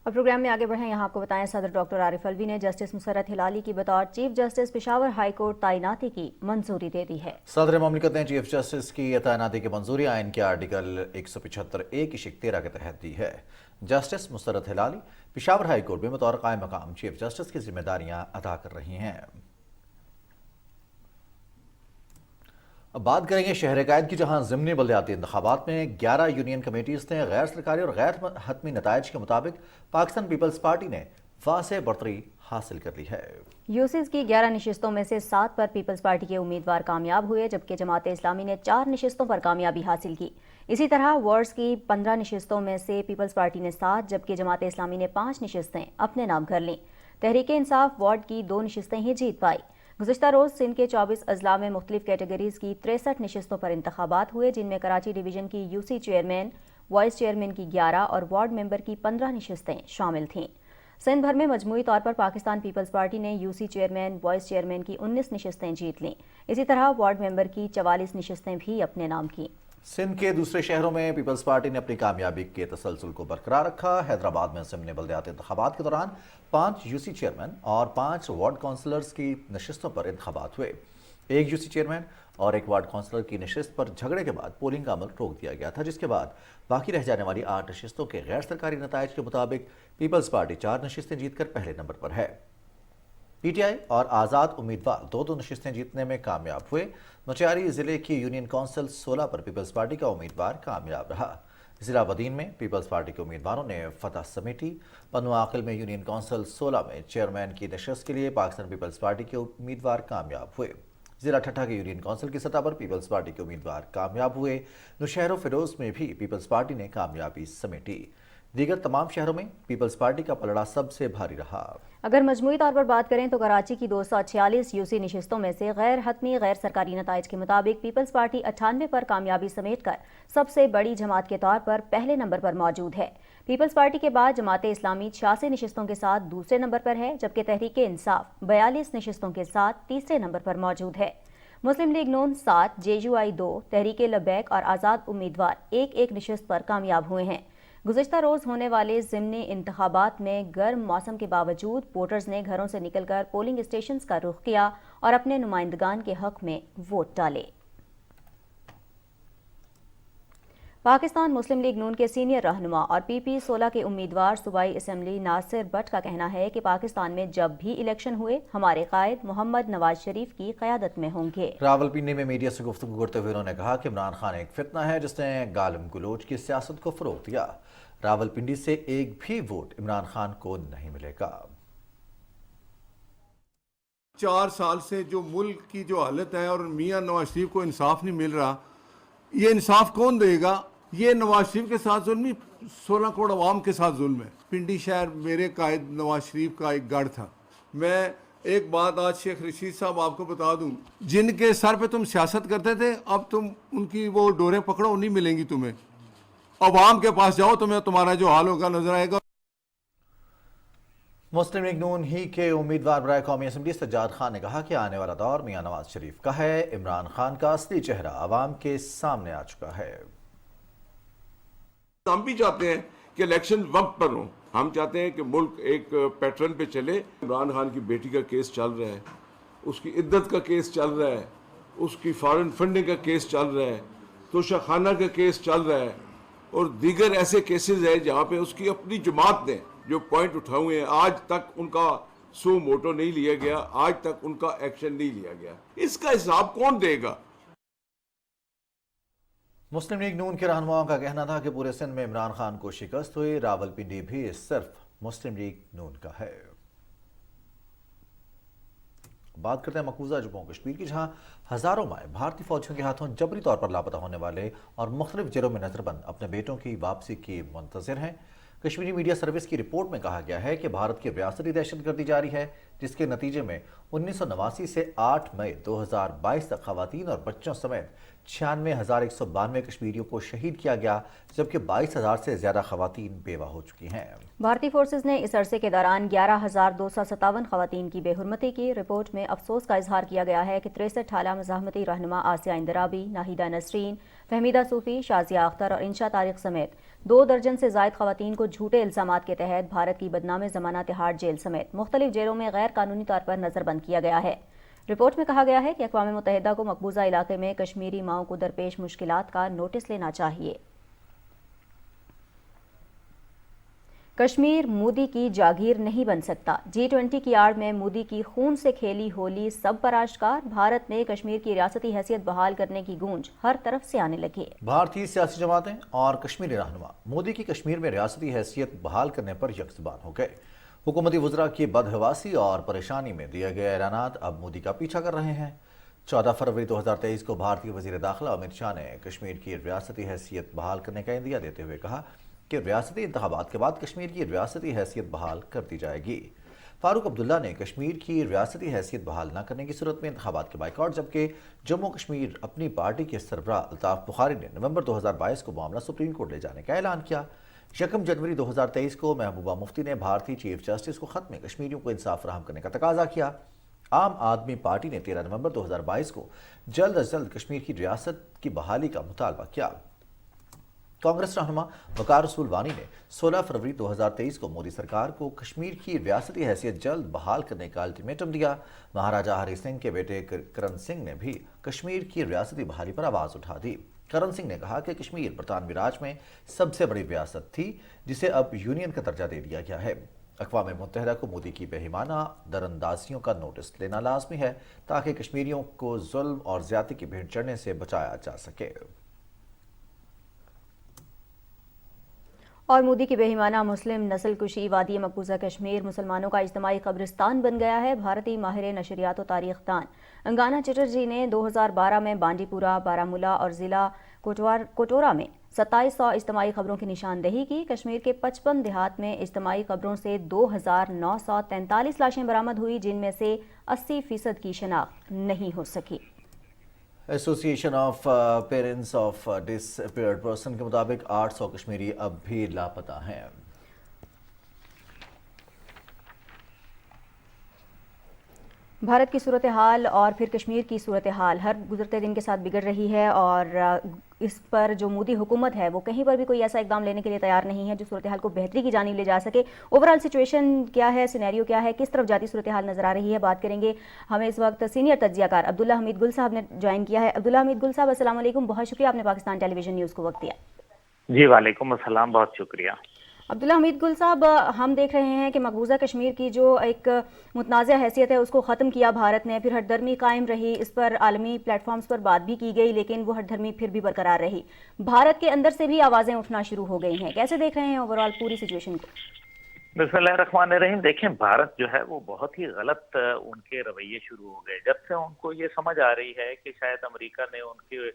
اور پروگرام میں آگے بڑھیں، یہاں آپ کو بتائیں صدر ڈاکٹر عارف الوی نے جسٹس مسرت ہلالی کی بطور chief justice Peshawar high court تعیناتی کی منظوری دے دی ہے. صدر مملکت نے چیف جسٹس کی تعیناتی کی منظوری آئین کے آرٹیکل 175(a) کے تحت دی ہے. جسٹس مسرت ہلالی پشاور ہائی کورٹ میں بطور قائم مقام چیف جسٹس کی ذمہ داریاں ادا کر رہی ہیں. اب بات کریں گے شہر قائد کی، جہاں ضمنی بلدیاتی انتخابات میں 11 یونین کمیٹیز نے غیر سرکاری اور غیر حتمی نتائج کے مطابق پاکستان پیپلز پارٹی نے واضح برتری حاصل کر لی ہے. یوسیز کی 11 نشستوں میں سے 7 پر پیپلز پارٹی کے امیدوار کامیاب ہوئے، جبکہ جماعت اسلامی نے 4 نشستوں پر کامیابی حاصل کی. اسی طرح وارڈز کی 15 نشستوں میں سے پیپلز پارٹی نے 7 جبکہ جماعت اسلامی نے 5 نشستیں اپنے نام کر لیں. تحریک انصاف وارڈ کی 2 نشستیں ہی جیت پائی. گزشتہ روز سندھ کے 24 اضلاع میں مختلف کیٹیگریز کی 63 نشستوں پر انتخابات ہوئے، جن میں کراچی ڈویژن کی یوسی چیئرمین، وائس چیئرمین کی 11 اور وارڈ ممبر کی 15 نشستیں شامل تھیں. سندھ بھر میں مجموعی طور پر پاکستان پیپلز پارٹی نے یوسی چیئرمین، وائس چیئرمین کی 19 نشستیں جیت لیں. اسی طرح وارڈ ممبر کی 44 نشستیں بھی اپنے نام کیں. سندھ کے دوسرے شہروں میں پیپلز پارٹی نے اپنی کامیابی کے تسلسل کو برقرار رکھا. حیدرآباد میں ضمنی بلدیاتی انتخابات کے دوران 5 یوسی چیئرمین اور 5 وارڈ کونسلرز کی نشستوں پر انتخابات ہوئے. 1 یوسی چیئرمین اور 1 وارڈ کونسلر کی نشست پر جھگڑے کے بعد پولنگ کا عمل روک دیا گیا تھا، جس کے بعد باقی رہ جانے والی 8 نشستوں کے غیر سرکاری نتائج کے مطابق پیپلز پارٹی 4 نشستیں جیت کر پہلے نمبر پر ہے. پی ٹی آئی اور آزاد امیدوار 2 نشستیں جیتنے میں کامیاب ہوئے. نوچیاری ضلع کی یونین کونسل 16 پر پیپلز پارٹی کا امیدوار کامیاب رہا. ضلع بدین میں پیپلز پارٹی کے امیدواروں نے فتح سمیٹی. بنو عاقل میں یونین کونسل 16 میں چیئرمین کی نشست کے لیے پاکستان پیپلز پارٹی کے امیدوار کامیاب ہوئے. ضلع ٹھٹھہ کے یونین کونسل کی سطح پر پیپلز پارٹی کے امیدوار کامیاب ہوئے. نوشہر و فیروز میں بھی پیپلز پارٹی نے کامیابی سمیٹی. دیگر تمام شہروں میں پیپلز پارٹی کا پلڑا سب سے بھاری رہا. اگر مجموعی طور پر بات کریں تو کراچی کی 246 یوسی نشستوں میں سے غیر حتمی غیر سرکاری نتائج کے مطابق پیپلز پارٹی 98 پر کامیابی سمیٹ کر سب سے بڑی جماعت کے طور پر پہلے نمبر پر موجود ہے. پیپلز پارٹی کے بعد جماعت اسلامی 86 نشستوں کے ساتھ دوسرے نمبر پر ہے، جبکہ تحریک انصاف 42 نشستوں کے ساتھ تیسرے نمبر پر موجود ہے. مسلم لیگ نون 7، جے یو آئی 2، تحریک لبیک اور آزاد امیدوار 1 نشست پر کامیاب ہوئے ہیں. گزشتہ روز ہونے والے ضمنی انتخابات میں گرم موسم کے باوجود ووٹرز نے گھروں سے نکل کر پولنگ اسٹیشنز کا رخ کیا اور اپنے نمائندگان کے حق میں ووٹ ڈالے. پاکستان مسلم لیگ نون کے سینئر رہنما اور پی پی 16 کے امیدوار صوبائی اسمبلی ناصر بٹ کا کہنا ہے کہ پاکستان میں جب بھی الیکشن ہوئے ہمارے قائد محمد نواز شریف کی قیادت میں ہوں گے. راولپنڈی میں میڈیا سے گفتگو کرتے ہوئے انہوں نے کہا کہ عمران خان ایک فتنہ ہے جس نے گالم گلوچ کی سیاست کو فروغ دیا. راولپنڈی سے ایک بھی ووٹ عمران خان کو نہیں ملے گا. 4 سال سے جو ملک کی جو حالت ہے اور میاں نواز شریف کو انصاف نہیں مل رہا، یہ انصاف کون دے گا؟ یہ نواز شریف کے ساتھ ظلم نہیں، 16 کروڑ عوام کے ساتھ ظلم ہے. پنڈی شہر میرے قائد نواز شریف کا ایک گڑھ تھا. میں ایک بات آج شیخ رشید صاحب آپ کو بتا دوں، جن کے سر پہ تم سیاست کرتے تھے اب تم ان کی وہ ڈوریں پکڑو، نہیں ملیں گی تمہیں. عوام کے پاس جاؤ، تمہیں تمہارا جو حال ہوگا نظر آئے گا. मुस्लिम लीग नून ही के उम्मीदवार बराए कौमी असम्बली सज्जाद खान ने कहा कि आने वाला दौर मियां नवाज शरीफ का है। इमरान खान का असली चेहरा आवाम के सामने आ चुका है। हम भी चाहते हैं कि इलेक्शन वक्त पर हो। हम चाहते हैं कि मुल्क एक पैटर्न पे चले। इमरान खान की बेटी का केस चल रहा है, उसकी इद्दत का केस चल रहा है, उसकी फॉरेन फंडिंग का केस चल रहा है, तोशा खाना का केस चल रहा है और दीगर ऐसे केसेस हैं जहाँ पे उसकी अपनी जमात ने जो पॉइंट उठाए हुए हैं, आज तक उनका सो मोटो नहीं लिया गया, आज तक उनका एक्शन नहीं लिया गया। इसका हिसाब कौन देगा? मुस्लिम लीग नून के रहनुमाओं का कहना था कि पूरे सिंध में इमरान खान को शिकस्त हुई, रावलपिंडी भी सिर्फ मुस्लिम लीग नून का है। बात करते हैं मकबूजा जम्मू कश्मीर की, जहां हजारों माएँ भारतीय फौजियों के हाथों जबरी तौर पर लापता होने वाले और मुख्तलिफ जेलों में नजरबंद अपने बेटों की वापसी की मुंतजिर हैं। कश्मीरी मीडिया सर्विस की रिपोर्ट में कहा गया है कि भारत की रियासती दहशतगर्दी जारी है, जिसके नतीजे में 1989 से 8 मई 2022 तक खवातीन और बच्चों समेत 96,192 कश्मीरियों को शहीद किया गया, जबकि 22,000 से ज्यादा खवातीन बेवा हो चुकी हैं। भारतीय फोर्सेज ने इस अरसे के दौरान 11,257 खवातीन की बेहुरमती की। रिपोर्ट में अफसोस का इजहार किया गया है कि 63 आला मज़ाहमती रहनुमा आसिया इंदराबी, नाहिदा नसरीन, फहमीदा सूफी, शाजिया अख्तर और इंशा तारिक समेत 2 दर्जन से जायद खवातीन को झूठे इल्जामात के तहत भारत की बदनाम जमानत हार्ड जेल समेत मुख्तलिफ जेलों में गैर कानूनी तौर पर नजरबंद किया गया है। रिपोर्ट में कहा गया है कि अक़वाम मुत्तहिदा को मकबूजा इलाके में कश्मीरी माओं को दरपेश मुश्किलात का नोटिस लेना चाहिए। कश्मीर मोदी की जागीर नहीं बन सकता। G20 की आड़ में मोदी की खून से खेली होली सब पर आश्कार। भारत में कश्मीर की रियासती हैसियत बहाल करने की गूंज हर तरफ से आने लगी। भारतीय सियासी जमातें और कश्मीरी रहनुमा मोदी की कश्मीर में रियासती हैसियत बहाल करने पर यकजुबान हो गए। हुकूमती वज़रा की बदहवासी और परेशानी में दिए गए ऐलानात अब मोदी का पीछा कर रहे हैं। 14 फरवरी 2023 को भारतीय वज़ीर दाखिला अमित शाह ने कश्मीर की रियासती हैसियत बहाल करने का इंदिया देते हुए कहा कि रियासती इंतखाबात के बाद कश्मीर की रियासती हैसियत बहाल कर दी जाएगी। फारूक अब्दुल्ला ने कश्मीर की रियासती हैसियत बहाल न करने की सूरत में इंतखाबात के बाइकआउट, जबकि जम्मू कश्मीर अपनी पार्टी के सरबराह अल्ताफ बुखारी ने नवंबर 2022 को मामला सुप्रीम कोर्ट ले जाने का ऐलान किया। 1 जनवरी 2023 को महबूबा मुफ्ती ने भारतीय चीफ जस्टिस को खत में कश्मीरियों को इंसाफ फराहम करने का तकाजा किया। आम आदमी पार्टी ने 13 नवंबर 2022 को जल्द अज जल्द कश्मीर की रियासत की बहाली का मुतालबा किया। कांग्रेस रहनुमा वकार रसूल वानी ने 16 फरवरी 2023 को मोदी सरकार को कश्मीर की रियासती हैसियत जल्द बहाल करने का अल्टीमेटम दिया। महाराजा हरि सिंह के बेटे करण सिंह ने भी कश्मीर की रियासती बहाली पर आवाज उठा दी। करण सिंह ने कहा कि कश्मीर बरतानवी राज में सबसे बड़ी रियासत थी, जिसे अब यूनियन का दर्जा दे दिया गया है। अक़वाम मुत्तहिदा को मोदी की बेईमाना दरअंदाजियों का नोटिस लेना लाजमी है, ताकि कश्मीरियों को जुल्म और ज्यादती की भेंट चढ़ने से बचाया जा सके। और मोदी की बेईमाना मुस्लिम नस्ल कुशी वादी मकबूजा कश्मीर मुसलमानों का इज्तिमाई कब्रिस्तान बन गया है। भारतीय माहिर नशरियात और तारीख दान अंगाना चटर्जी ने 2012 में बांडीपुरा, बारामूला और ज़िला कोटोरा में 2700 इज्तिमाई खबरों की निशानदेही की। कश्मीर के 55 देहात में इज्तिमाई खबरों से 2943 लाशें बरामद हुई, जिनमें से 80% की शनाख्त नहीं हो सकी। Association of parents of disappeared person के मुताबिक 800 कश्मीरी अब भी लापता हैं। भारत की सूरत हाल और फिर कश्मीर की सूरत हाल हर गुजरते दिन के साथ बिगड़ रही है और इस पर जो मोदी हुकूमत है वो कहीं पर भी कोई ऐसा इकदाम लेने के लिए तैयार नहीं है जो सूरत हाल को बेहतरी की जानिब ले जा सके। ओवरऑल सिचुएशन क्या है, सिनेरियो क्या है, किस तरफ जाती सूरत हाल नजर आ रही है, बात करेंगे। हमें इस वक्त सीनियर तज्जियाकार अब्दुल्ला हमीद गुल साहब ने ज्वाइन किया है। अब्दुल्ला हमीद गुल साहब, अस्सलाम वालेकुम, बहुत शुक्रिया आपने पाकिस्तान टेलीविजन न्यूज़ को वक्त दिया। जी वालेकुम अस्सलाम, बहुत शुक्रिया। अब्दुल्ला हमीद गुल साहब, हम देख रहे हैं कि मकबूजा कश्मीर की जो एक मुतनाज़ा हैसियत है उसको ख़त्म किया भारत ने, फिर हटधर्मी कायम रही, इस पर आलमी प्लेटफॉर्म्स पर बात भी की गई, लेकिन वो हटधर्मी फिर भी बरकरार रही। भारत के अंदर से भी आवाज़ें उठना शुरू हो गई हैं। कैसे देख रहे हैं ओवरऑल पूरी सिचुएशन को? बिस्मिल्लाहिर्रहमानिर्रहीम। देखें, भारत जो है वो बहुत ही गलत उनके रवैये शुरू हो गए जब से उनको ये समझ आ रही है कि शायद अमेरिका ने उनके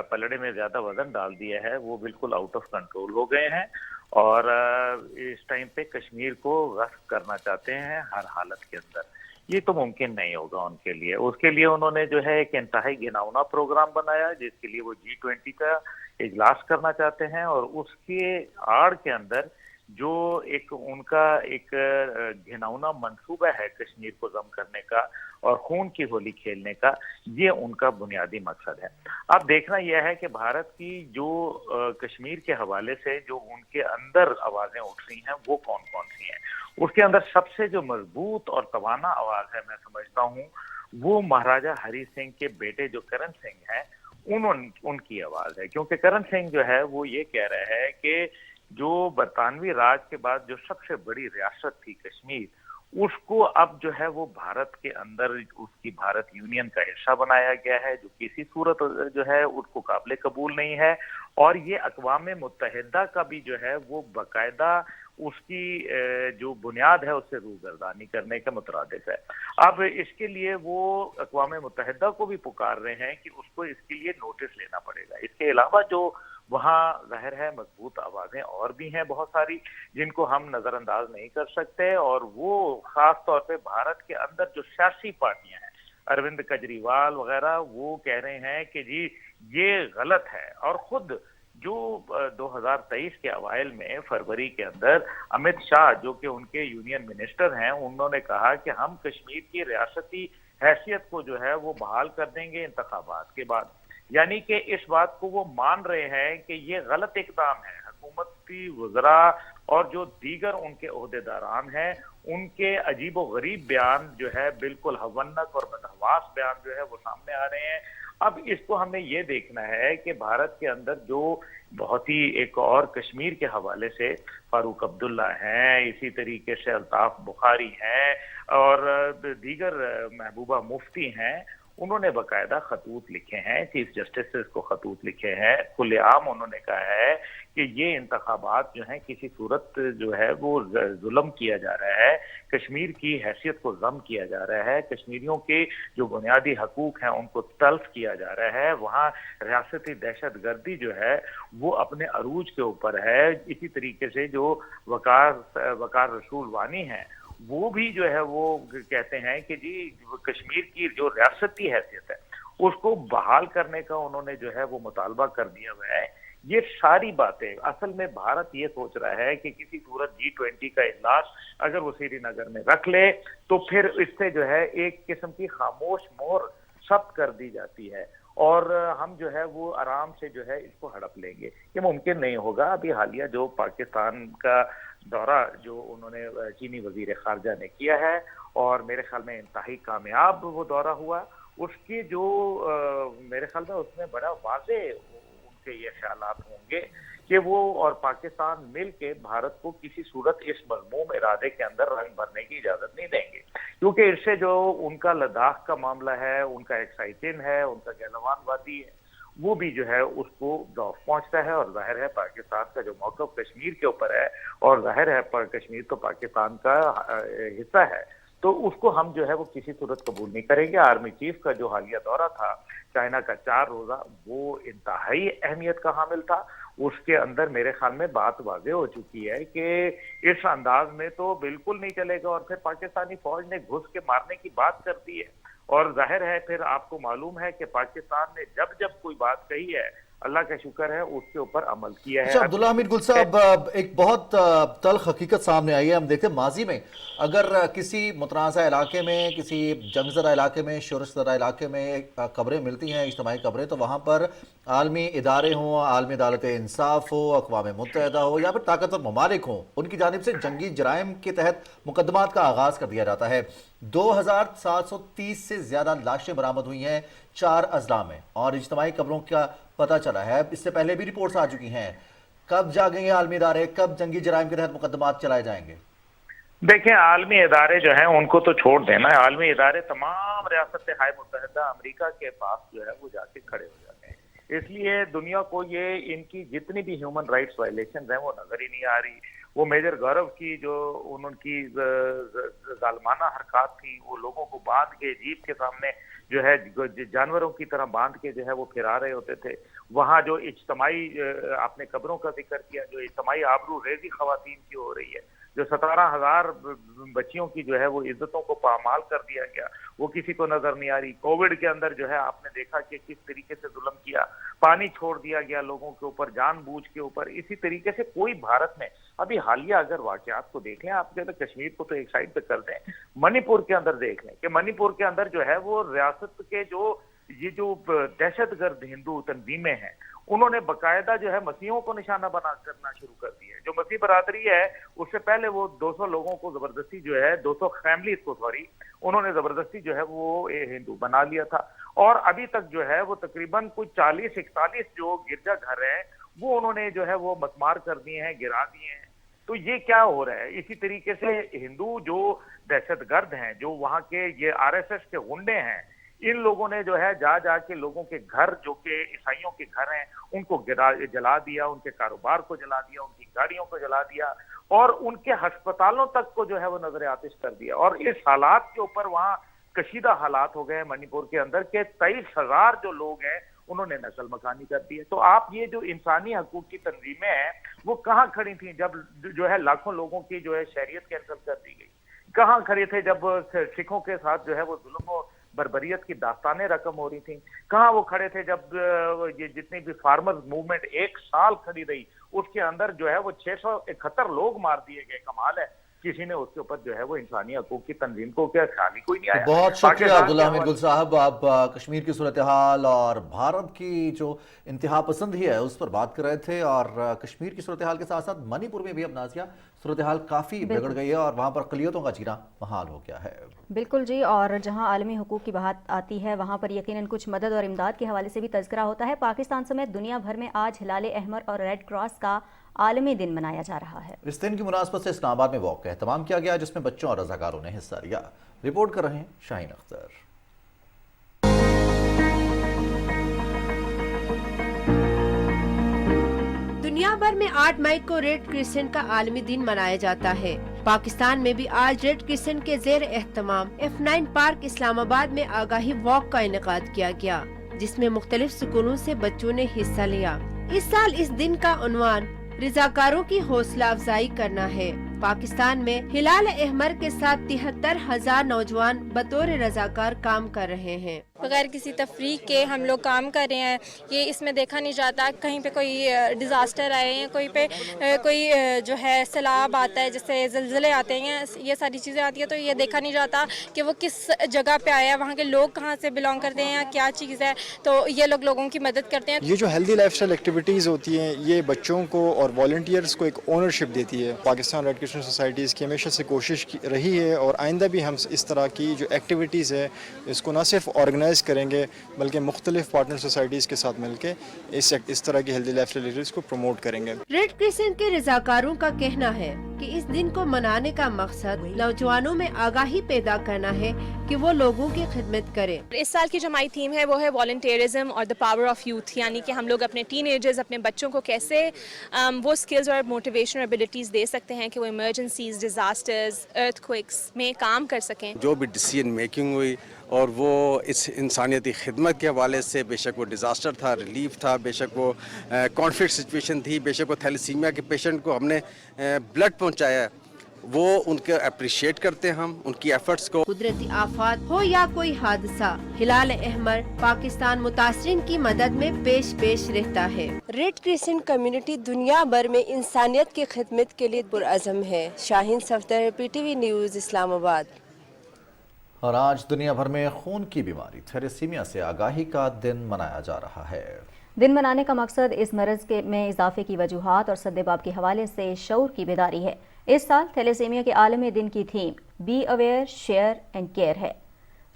पलड़े में ज्यादा वजन डाल दिया है, वो बिल्कुल आउट ऑफ कंट्रोल हो गए हैं और इस टाइम पे कश्मीर को गस्ब करना चाहते हैं हर हालत के अंदर। ये तो मुमकिन नहीं होगा उनके लिए। उसके लिए उन्होंने जो है एक इंतहाई घिनौना प्रोग्राम बनाया, जिसके लिए वो G20 का इजलास करना चाहते हैं और उसके आड़ के अंदर जो एक उनका एक घिनौना मंसूबा है कश्मीर को जम करने का और खून की होली खेलने का, ये उनका बुनियादी मकसद है। अब देखना यह है कि भारत की जो कश्मीर के हवाले से जो उनके अंदर आवाजें उठ रही हैं वो कौन कौन सी हैं। उसके अंदर सबसे जो मजबूत और तवाना आवाज है, मैं समझता हूँ, वो महाराजा हरि सिंह के बेटे जो करण सिंह हैं उनकी आवाज है। क्योंकि करण सिंह जो है वो ये कह रहे हैं कि जो बरतानवी राज के बाद जो सबसे बड़ी रियासत थी कश्मीर, उसको अब जो है वो भारत के अंदर उसकी भारत यूनियन का हिस्सा बनाया गया है, जो किसी सूरत जो है उसको काबिल कबूल नहीं है। और ये अक़वाम मुत्तहिदा का भी जो है वो बाकायदा उसकी जो बुनियाद है उससे रूगर्दानी करने के मुतरादिफ है। अब इसके लिए वो अक़वाम मुत्तहिदा को भी पुकार रहे हैं कि उसको इसके लिए नोटिस लेना पड़ेगा। इसके अलावा जो वहाँ ज़ाहिर है मजबूत आवाज़ें और भी हैं बहुत सारी जिनको हम नज़रअंदाज नहीं कर सकते, और वो ख़ास तौर पे भारत के अंदर जो सियासी पार्टियां हैं, अरविंद केजरीवाल वगैरह, वो कह रहे हैं कि जी ये गलत है। और खुद जो 2023 के अवाइल में फरवरी के अंदर अमित शाह जो कि उनके यूनियन मिनिस्टर हैं, उन्होंने कहा कि हम कश्मीर की रियासती हैसियत को जो है वो बहाल कर देंगे इंतखाबात के बाद। यानी कि इस बात को वो मान रहे हैं कि ये गलत इकदाम है। हुकूमती वज़रा और जो दीगर उनके ओहदेदारान हैं, उनके अजीब व गरीब बयान जो है बिल्कुल हवन्नक और बदहवास बयान जो है वो सामने आ रहे हैं। अब इसको हमें ये देखना है कि भारत के अंदर जो बहुत ही एक और कश्मीर के हवाले से फारूक अब्दुल्ला हैं, इसी तरीके से अल्ताफ बुखारी हैं और दीगर महबूबा मुफ्ती हैं, उन्होंने बाकायदा खतूत लिखे हैं, चीफ जस्टिस को खतूत लिखे हैं। खुलेआम उन्होंने कहा है कि ये इंतखाबात जो हैं किसी सूरत जो है वो जुल्म किया जा रहा है, कश्मीर की हैसियत को ज़म किया जा रहा है, कश्मीरियों के जो बुनियादी हकूक हैं उनको तल्फ किया जा रहा है। वहाँ रियासती दहशत गर्दी जो है वो अपने अरूज के ऊपर है। इसी तरीके से जो वकार रसूल वानी हैं, वो भी जो है वो कहते हैं कि जी कश्मीर की जो रियासती हैसियत है उसको बहाल करने का उन्होंने जो है वो मुतालबा कर दिया हुआ है। ये सारी बातें असल में भारत ये सोच रहा है कि किसी सूरत G20 का इजलास अगर वो श्रीनगर में रख ले तो फिर इससे जो है एक किस्म की खामोश मोहर सख्त कर दी जाती है और हम जो है वो आराम से जो है इसको हड़प लेंगे। ये मुमकिन नहीं होगा। अभी हालिया जो पाकिस्तान का दौरा जो उन्होंने चीनी वजीर खारजा ने किया है और मेरे ख्याल में इंतहाई कामयाब वो दौरा हुआ, उसके जो मेरे ख्याल में उसमें बड़ा वाज़े उनके ये ख्यालात होंगे कि वो और पाकिस्तान मिल के भारत को किसी सूरत इस मज़मूम इरादे के अंदर रंग भरने की इजाज़त नहीं देंगे, क्योंकि इससे जो उनका लद्दाख का मामला है, उनका एक्साइटिन है, उनका गैलवान वादी है, वो भी जो है उसको दौर पहुंचता है। और जाहिर है पाकिस्तान का जो मौक़िफ़ कश्मीर के ऊपर है, और जाहिर है कश्मीर तो पाकिस्तान का हिस्सा है, तो उसको हम जो है वो किसी सूरत कबूल नहीं करेंगे। आर्मी चीफ का जो हालिया दौरा था चाइना का 4 रोज़ा, वो इंतहाई अहमियत का हामिल था। उसके अंदर मेरे ख्याल में बात वाज़े हो चुकी है कि इस अंदाज में तो बिल्कुल नहीं चलेगा, और फिर पाकिस्तानी फौज ने घुस के मारने की बात कर दी है। और जाहिर है फिर आपको मालूम है कि पाकिस्तान ने जब जब कोई बात कही है, अल्लाह का शुक्र है उसके ऊपर अमल किया है। अच्छा अब्दुल्ला हमीद गुल साहब, एक बहुत तल्ख हकीकत सामने आई है। हम देखते हैं माजी में अगर किसी मुतनाज़ा इलाके में, किसी जंगज़दा इलाके में, शोरशदा इलाके में कब्रें मिलती हैं, इज्तिमाई कब्रें, तो वहाँ पर आलमी इदारे हों, आलमी अदालत इंसाफ हो, अक़वाम मुत्तहिदा हो या फिर ताकतवर ममालिक हों, उनकी जानिब से जंगी जराइम के तहत मुकदमात का आगाज़ कर दिया जाता है। 2730 से ज़्यादा लाशें बरामद हुई हैं 4 अजला में, और इज्तिमाई कब्रों का पता चला है। इससे पहले भी रिपोर्ट्स आ चुकी हैं। कब जागेंगे आलमी इदारे, कब जंगी जराइम के तहत मुकदमात चलाए जाएंगे? देखें, आलमी इदारे जो हैं उनको तो छोड़ देना है। आलमी इदारे तमाम रियासत हाय मुत्तहिदा अमेरिका के पास जो है वो जाके खड़े हो जाते हैं। इसलिए दुनिया को ये इनकी जितनी भी ह्यूमन राइट्स वायलेशन हैं वो नजर ही नहीं आ रही। वो मेजर गौरव की जो उनकी जालमाना हरकत थी, वो लोगों को बांध के जीप के सामने जो है जानवरों की तरह बांध के जो है वो फिरा रहे होते थे। वहाँ जो इज्तिमाई आपने कब्रों का जिक्र किया, जो इज्तिमाई आबरू रेजी खवातीन की हो रही है, جو 17,000 بچیوں کی جو ہے وہ عزتوں کو پامال کر دیا گیا، وہ کسی کو نظر نہیں آ رہی۔ کووڈ کے اندر جو ہے آپ نے دیکھا کہ کس طریقے سے ظلم کیا، پانی چھوڑ دیا گیا لوگوں کے اوپر، جان بوجھ کے اوپر۔ اسی طریقے سے کوئی بھارت میں ابھی حالیہ اگر واقعات کو دیکھ لیں آپ، کشمیر کو تو ایک سائڈ پہ کر دیں، منی پور کے اندر دیکھ لیں کہ منی پور کے اندر جو ہے وہ ریاست کے یہ جو دہشت گرد ہندو تنظیمیں ہیں، انہوں نے باقاعدہ جو ہے مسیحوں کو نشانہ بنا کرنا شروع کر دیا ہے۔ جو مسیح برادری ہے اس سے پہلے وہ 200 لوگوں کو زبردستی جو ہے 200 فیملیز کو انہوں نے زبردستی جو ہے وہ ہندو بنا لیا تھا، اور ابھی تک جو ہے وہ تقریباً کوئی 40-41 جو گرجا گھر ہیں وہ انہوں نے جو ہے وہ مسمار کر دیے ہیں، گرا دیے ہیں۔ تو یہ کیا ہو رہا ہے؟ اسی طریقے سے ہندو جو دہشت گرد ہیں، جو وہاں کے یہ RSS کے غنڈے ہیں، ان لوگوں نے جو ہے جا کے لوگوں کے گھر جو کہ عیسائیوں کے گھر ہیں ان کو جلا دیا، ان کے کاروبار کو جلا دیا، ان کی گاڑیوں کو جلا دیا، اور ان کے ہسپتالوں تک کو جو ہے وہ نظر آتش کر دیا۔ اور اس حالات کے اوپر وہاں کشیدہ حالات ہو گئے منی پور کے اندر کہ 23,000 جو لوگ ہیں انہوں نے نقل مکانی کر دی ہے۔ تو آپ یہ جو انسانی حقوق کی تنظیمیں ہیں وہ کہاں کھڑی تھیں جب جو ہے لاکھوں لوگوں کی جو ہے شہریت کینسل کر دی گئی؟ کہاں کھڑے تھے جب سکھوں کے ساتھ جو ہے وہ ظلم و بربریت کی داستانیں رقم ہو رہی تھیں؟ کہاں وہ کھڑے تھے جب یہ جتنی بھی فارمرز موومنٹ 1 سال کھڑی رہی، اس کے اندر جو ہے وہ 671 لوگ مار دیے گئے؟ کمال ہے، کسی نے اس کے اوپر جو ہے وہ انسانی حقوق کی تنظیم کو کیا خیال ہی کوئی نہیں آیا۔ بہت شکریہ عبداللہ حمید گل صاحب، آپ کشمیر کی صورتحال اور بھارت کی جو انتہا پسندی ہے اس پر بات کر رہے تھے، اور کشمیر کی صورتحال کے ساتھ ساتھ منی پور میں بھی اب نازیہ صورتحال کافی بگڑ گئی ہے اور وہاں پر اقلیتوں کا جینا محال ہو گیا ہے۔ بالکل جی، اور جہاں عالمی حقوق کی بات آتی ہے وہاں پر یقیناً کچھ مدد اور امداد کے حوالے سے بھی تذکرہ ہوتا ہے۔ پاکستان سمیت دنیا بھر میں آج ہلال احمر اور ریڈ کراس کا عالمی دن منایا جا رہا ہے۔ اس دن کی مناسبت سے اسلام آباد میں واک کا اہتمام کیا گیا جس میں بچوں اور رضاکاروں نے حصہ لیا۔ رپورٹ کر رہے ہیں شاہین اختر۔ دنیا بھر میں 8 مئی کو ریڈ کرسنٹ کا عالمی دن منایا جاتا ہے۔ پاکستان میں بھی آج ریڈ کرسنٹ کے زیر اہتمام F9 پارک اسلام آباد میں آگاہی واک کا انعقاد کیا گیا، جس میں مختلف سکولوں سے بچوں نے حصہ لیا۔ اس سال اس دن کا عنوان رضاکاروں کی حوصلہ افزائی کرنا ہے۔ پاکستان میں ہلال احمر کے ساتھ 73,000 نوجوان بطور رضاکار کام کر رہے ہیں۔ بغیر کسی تفریق کے ہم لوگ کام کر رہے ہیں۔ یہ اس میں دیکھا نہیں جاتا کہیں پہ کوئی ڈیزاسٹر آئے ہیں، کوئی جو ہے سیلاب آتا ہے، جیسے زلزلے آتے ہیں، یہ ساری چیزیں آتی ہیں، تو یہ دیکھا نہیں جاتا کہ وہ کس جگہ پہ آیا ہے، وہاں کے لوگ کہاں سے بلانگ کرتے ہیں، کیا چیز ہے، تو یہ لوگ لوگوں کی مدد کرتے ہیں۔ یہ جو ہیلدی لائف سٹائل ایکٹیویٹیز ہوتی ہیں یہ بچوں کو اور والنٹیئرز کو ایک اونرشپ دیتی ہے۔ پاکستان ریڈ کرسنٹ سوسائٹیز کی ہمیشہ سے کوشش رہی ہے اور آئندہ بھی ہم اس طرح کی جو ایکٹیویٹیز ہے اس کو نہ صرف آرگنائز کریں گے بلکہ مختلف پارٹنر سوسائٹیز کے ساتھ مل کے اس طرح کی ہیلدی لائف سٹائل کو پروموٹ کریں گے۔ ریڈ کرسنٹ کے رضاکاروں کا کہنا ہے کہ اس دن کو منانے کا مقصد نوجوانوں میں آگاہی پیدا کرنا ہے کہ وہ لوگوں کی خدمت کریں۔ اس سال کی جو ہماری تھیم ہے وہ ہے والنٹیئرزم اور دا پاور آف یوتھ، یعنی کہ ہم لوگ اپنے ٹین ایجرز، اپنے بچوں کو کیسے وہ اسکلز اور موٹیویشن اور ایبلٹیز دے سکتے ہیں کہ وہ ایمرجنسیز، ڈیزاسٹرز، ارتھ کوئکس میں کام کر سکیں۔ جو بھی ڈیسیژن میکنگ ہوئی اور وہ اس انسانیتی خدمت کے حوالے سے، بے شک وہ ڈیزاسٹر تھا، ریلیف تھا، بے شک وہ کانفلکٹ سچویشن تھی، بے شک وہ تھیلیسیمیا کے پیشنٹ کو ہم نے بلڈ پہنچایا، وہ ان کے اپریشیٹ کرتے ہیں ہم ان کی ایفرٹس کو۔ قدرتی آفات ہو یا کوئی حادثہ، ہلال احمر پاکستان متاثرین کی مدد میں پیش رہتا ہے۔ ریڈ کرسنٹ کمیونٹی دنیا بھر میں انسانیت کی خدمت کے لیے پرعزم ہے۔ شاہین صفدر، PTV نیوز، اسلام آباد۔ اور آج دنیا بھر میں خون کی بیماری تھیلیسیمیا سے آگاہی کا دن منایا جا رہا ہے۔ دن منانے کا مقصد اس مرض میں اضافے کی وجوہات اور سدباب کے حوالے سے شعور کی بیداری ہے۔ اس سال تھیلیسیمیا کے عالمی دن کی theme be aware, share and care ہے۔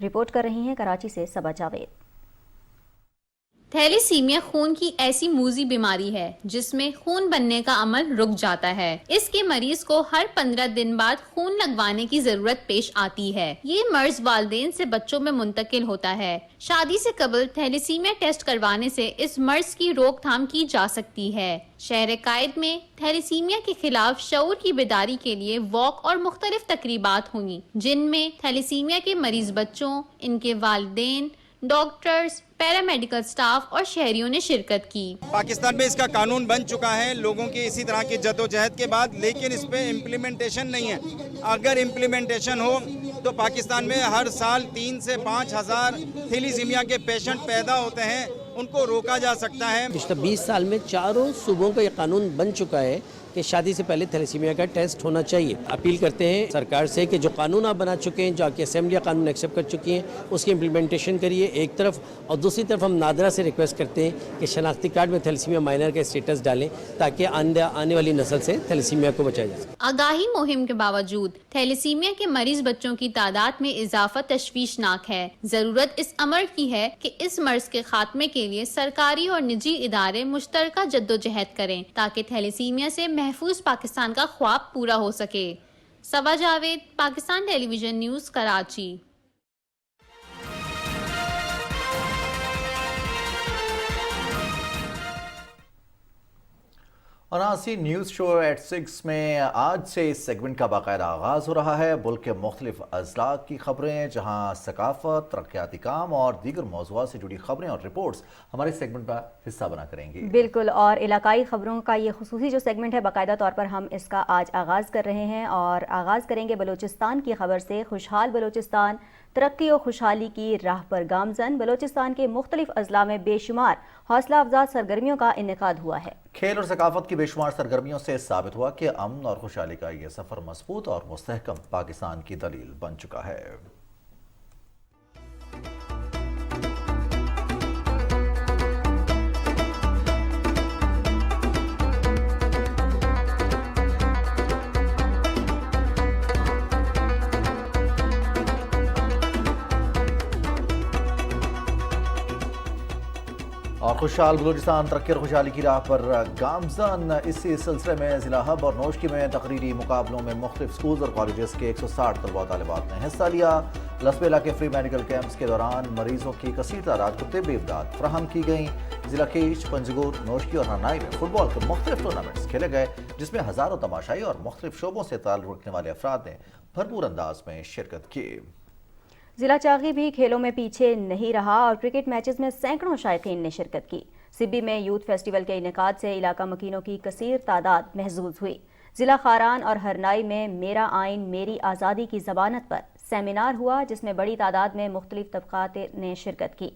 رپورٹ کر رہی ہیں کراچی سے صبا جاوید۔ تھیلیسیمیا خون کی ایسی موذی بیماری ہے جس میں خون بننے کا عمل رک جاتا ہے۔ اس کے مریض کو ہر 15 دن بعد خون لگوانے کی ضرورت پیش آتی ہے۔ یہ مرض والدین سے بچوں میں منتقل ہوتا ہے۔ شادی سے قبل تھیلیسیمیا ٹیسٹ کروانے سے اس مرض کی روک تھام کی جا سکتی ہے۔ شہر قائد میں تھیلیسیمیا کے خلاف شعور کی بیداری کے لیے واک اور مختلف تقریبات ہوں گی، جن میں تھیلیسیمیا کے مریض بچوں، ان کے والدین، डॉक्टर्स, पैरामेडिकल स्टाफ और शहरियों ने शिरकत की। पाकिस्तान में इसका कानून बन चुका है लोगों की इसी तरह की जद्दोजहद के बाद, लेकिन इस पे इम्प्लीमेंटेशन नहीं है। अगर इम्प्लीमेंटेशन हो तो पाकिस्तान में हर साल 3 से 5 हज़ार थैलीसीमिया के पेशेंट पैदा होते हैं, उनको रोका जा सकता है। पिछले 20 साल में चारों सूबों का ये कानून बन चुका है कि शादी से पहले थैलेसीमिया का टेस्ट होना चाहिए। अपील करते हैं सरकार से कि जो कानून आप बना चुके हैं, जो आपकी असेंबलियाँ कानून एक्सेप्ट कर चुकी हैं, उसकी इम्प्लीमेंटेशन करिए एक तरफ, और दूसरी तरफ हम नादरा से रिक्वेस्ट करते हैं कि शनाख्ती कार्ड में थैलेसीमिया माइनर का स्टेटस डालें ताकि आने वाली नस्ल से थैलेसीमिया को बचाया जा सके। आगाही मुहिम के बावजूद थैलेसीमिया के मरीज बच्चों की तादाद में इजाफा तशवीशनाक है। जरूरत इस अमर की है कि इस मर्ज के खात्मे के लिए सरकारी और निजी इदारे मुश्तरका जद्दोजहद करें ताकि थैलेसीमिया से महफूज पाकिस्तान का ख्वाब पूरा हो सके। Saba Javed, Pakistan Television News, Karachi. अनासी न्यूज़ शो एट 6 में आज से इस सेगमेंट का बाकायदा आगाज़ हो रहा है। मुल्क के मुख्तलिफ अजला की खबरें, जहाँ सकाफत, तरक्याती काम और दीगर मौज़ूआत से जुड़ी खबरें और रिपोर्ट्स हमारे सेगमेंट का हिस्सा बना करेंगी। बिल्कुल, और इलाकाई खबरों का ये खुसूसी जो सेगमेंट है, बाकायदा तौर पर हम इसका आज आगाज़ कर रहे हैं और आगाज़ करेंगे बलूचिस्तान की खबर से। खुशहाल बलूचिस्तान, तरक्की और खुशहाली की राह पर गामजन। बलूचिस्तान के मुख्तलिफ अजला में बेशुमार हौसला अफजा सरगर्मियों का इनेकाद हुआ है। खेल और सकाफत की बेशुमार सरगर्मियों से साबित हुआ कि अमन और खुशहाली का ये सफ़र मजबूत और मुस्तहकम पाकिस्तान की दलील बन चुका है। और खुशहाल बलूचिस्तान, तरक्की और खुशहाली की राह पर गामजन। इसी सिलसिले में ज़िला हब और नोशकी में तकरीरी मुकाबलों में मुख्तलिफ स्कूल और कॉलेजेस के 160 तलबा और तालिबात ने हिस्सा लिया। लसबेला के फ्री मेडिकल कैंप्स के दौरान मरीजों की कसीर तादाद को तिब्बी इमदाद फराहम की गई। ज़िला कीच, पंजगुर, नोशकी और हरनाई में फुटबॉल के मुख्तलिफ टूर्नामेंट्स खेले गए, जिसमें हज़ारों तमाशाई और मुख्तलिफ शोबों से ताल्लुक़ रखने वाले अफराद ने भरपूर अंदाज में शिरकत की। जिला चागी भी खेलों में पीछे नहीं रहा और क्रिकेट मैचेस में सैकड़ों शायकीन ने शिरकत की। सिब्बी में यूथ फेस्टिवल के इनेकाद से इलाका मकीनों की कसीर तादाद महसूस हुई। जिला खारान और हरनाई में मेरा आइन मेरी आज़ादी की ज़बानत पर सेमिनार हुआ, जिसमें बड़ी तादाद में मुख्तलिफ तबकात ने शिरकत की।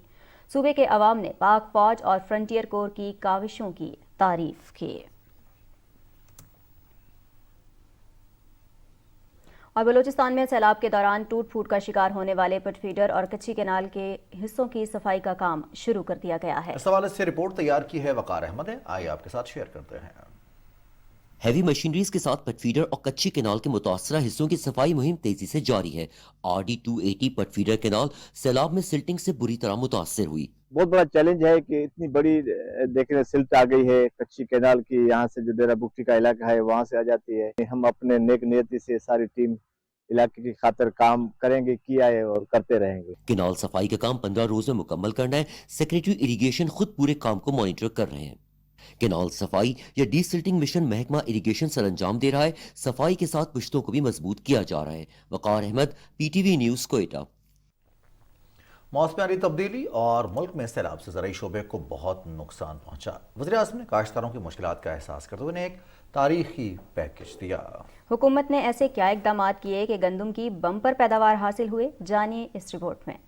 सूबे के अवाम ने पाक फौज और फ्रंटियर कोर की काविशों की तारीफ की। और बलूचिस्तान में सैलाब के दौरान टूट फूट का शिकार होने वाले पटफीडर और कच्ची कैनाल के हिस्सों की सफाई का काम शुरू कर दिया गया है। इस हवाले से रिपोर्ट तैयार की है वकार अहमद है, आइए आपके साथ शेयर करते हैं। हैवी मशीनरीज के साथ पटफीडर और कच्ची कैनाल के मुतासरा हिस्सों की सफाई मुहिम तेजी से जारी है। RD 280 पटफीडर कैनाल सैलाब में सिल्टिंग से बुरी तरह मुतासर हुई। बहुत बड़ा चैलेंज है कि इतनी बड़ी देखने सिल्ट आ गई है कच्ची कैनाल की, यहाँ से जो डेरा बुक्टी का इलाका है वहाँ से आ जाती है। हम अपने नेक नियति से सारी टीम इलाके की खातिर काम करेंगे, किया है और करते रहेंगे। कैनाल सफाई का काम 15 रोज में मुकम्मल करना है। सेक्रेटरी इरिगेशन खुद पूरे काम को मॉनिटर कर रहे हैं। कैनाल सफाई या डीसिल्टिंग मिशन महकमा इरिगेशन सर अंजाम दे रहा है। सफाई के साथ पुश्तों को भी मजबूत किया जा रहा है। वकार अहमद, PTV न्यूज़, कोयटा। मौसमियाती तब्दीली और मुल्क में सैलाब से ज़राई शोबे को बहुत नुकसान पहुंचा। वज़ीर-ए-आज़म ने काश्तकारों की मुश्किलात का एहसास करते हुए उन्हें एक तारीखी पैकेज दिया। हुकूमत ने ऐसे क्या इक़दाम किए कि गंदम की बम्पर पैदावार हासिल हुए, जानिए इस रिपोर्ट में।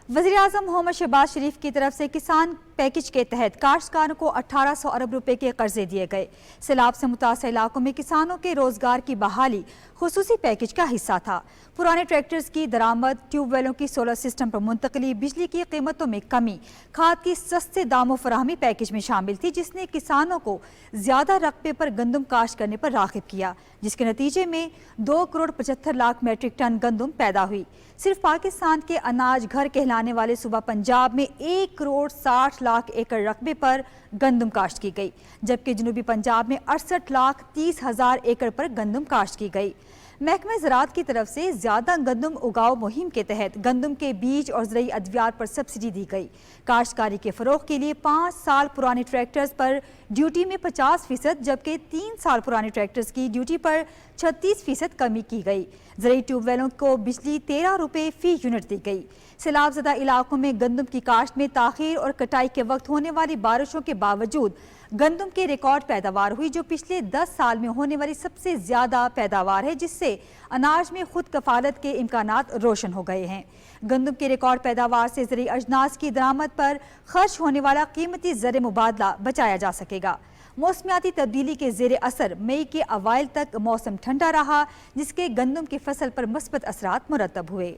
वज़ीर-ए-आज़म मोहम्मद शहबाज शरीफ की तरफ से किसान पैकेज के तहत काश्तकारों को 1800 अरब रुपए के कर्जे दिए गए। सैलाब से मुतासर इलाकों में किसानों के रोजगार की बहाली खुसूसी पैकेज का हिस्सा था। पुराने ट्रैक्टर्स की दरामद, ट्यूबवेलों की सोलर सिस्टम पर मुंतकली, बिजली की कीमतों में कमी, खाद की सस्ते दामों फराहमी पैकेज में शामिल थी, जिसने किसानों को ज्यादा रकबे पर गंदम काश्त करने पर राग़िब किया, जिसके नतीजे में 2 करोड़ 75 लाख मेट्रिक टन गंदम पैदा हुई। सिर्फ पाकिस्तान के अनाज घर कहलाने वाले सूबा पंजाब में 1 करोड़ 60 लाख एकड़ रकबे पर गंदम काश्त की गई, जबकि जनूबी पंजाब में 68 लाख 30 हजार एकड़ पर गंदम काश्त की गई। महकमे ज़राअत की तरफ से ज़्यादा गंदम उगाओ मुहिम के तहत गंदम के बीज और ज़रूरी अद्वियात पर सब्सिडी दी गई। काश्तकारी के फ़रोग़ के लिए 5 साल पुराने ट्रैक्टर्स पर ड्यूटी में 50%, जबकि 3 साल पुराने ट्रैक्टर्स की ड्यूटी पर 36% कमी की गई। ज़रूरी ट्यूबवेलों को बिजली 13 रुपये फी यूनिट दी गई। सैलाब ज़दा इलाकों में गंदम की काश्त में ताख़ीर और कटाई के वक्त होने वाली बारिशों के बावजूद गंदम की रिकॉर्ड पैदावार हुई, जो पिछले 10 साल में होने वाली सबसे ज़्यादा पैदावार है, जिससे अनाज में खुद कफालत के इम्कानात रोशन हो गए हैं। गंदम की रिकॉर्ड पैदावार से ज़रूरी अजनास की दरामद पर खर्च होने वाला कीमती ज़र मुबादला बचाया जा सकेगा। मौसमियाती तब्दीली के ज़ेर असर मई के अवाइल तक मौसम ठंडा रहा, जिसके गंदम की फसल पर मुस्बत असरात मुरतब हुए।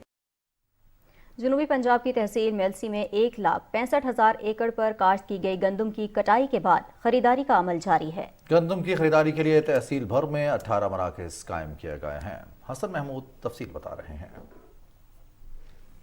जनूबी पंजाब की तहसील मेलसी में 1,65,000 एकड़ पर काश्त की गई गंदम की कटाई के बाद खरीदारी का अमल जारी है। गंदम की खरीदारी के लिए तहसील भर में 18 मराकज़ कायम किए गए हैं। हसन महमूद तफसील बता रहे हैं।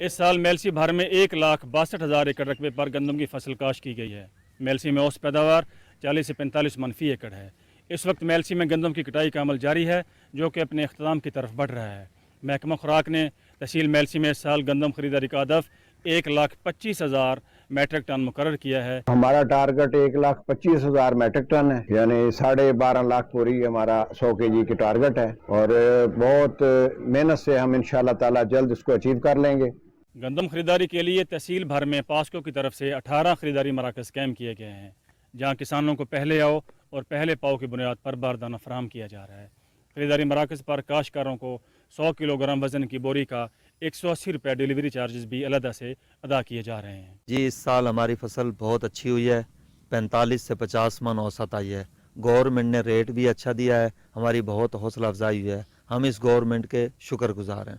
इस साल मेलसी भर में 1,62,000 एकड़ रकबे पर गंदम की फसल काश्त की गई है। मेलसी में औसत पैदावार 40 से 45 मन फी एकड़ है। इस वक्त मेलसी में गंदम की कटाई का अमल जारी है, जो कि अपने इख्तिताम की तरफ बढ़ रहा है। महकमा खुराक ने तहसील मेलसी में इस साल गंदम खरीदारी का हदफ 1,25,000 मेट्रिक टन मुकर्रर किया है। हमारा टारगेट 1,25,000 मेट्रिक टन है, यानी 12.5 लाख पूरी हमारा 100 kg की टारगेट है और बहुत मेहनत से हम इंशाल्लाह ताला जल्द इसको अचीव कर लेंगे। गंदम खरीदारी के लिए तहसील भर में पास्को की तरफ से 18 खरीदारी मराकज़ कायम किए गए हैं, जहाँ किसानों को पहले आओ और पहले पाओ की बुनियाद पर बारदाना फराहम किया जा रहा है। खरीदारी मराकज़ पर काश्तकारों को 100 किलोग्राम वजन की बोरी का 180 रुपये डिलीवरी चार्जेस भी अलहदा से अदा किए जा रहे हैं। जी, इस साल हमारी फसल बहुत अच्छी हुई है, 45 से 50 मन औसत आई है। गवर्नमेंट ने रेट भी अच्छा दिया है, हमारी बहुत हौसला अफजाई हुई है। हम इस गवर्नमेंट के शुक्रगुजार हैं।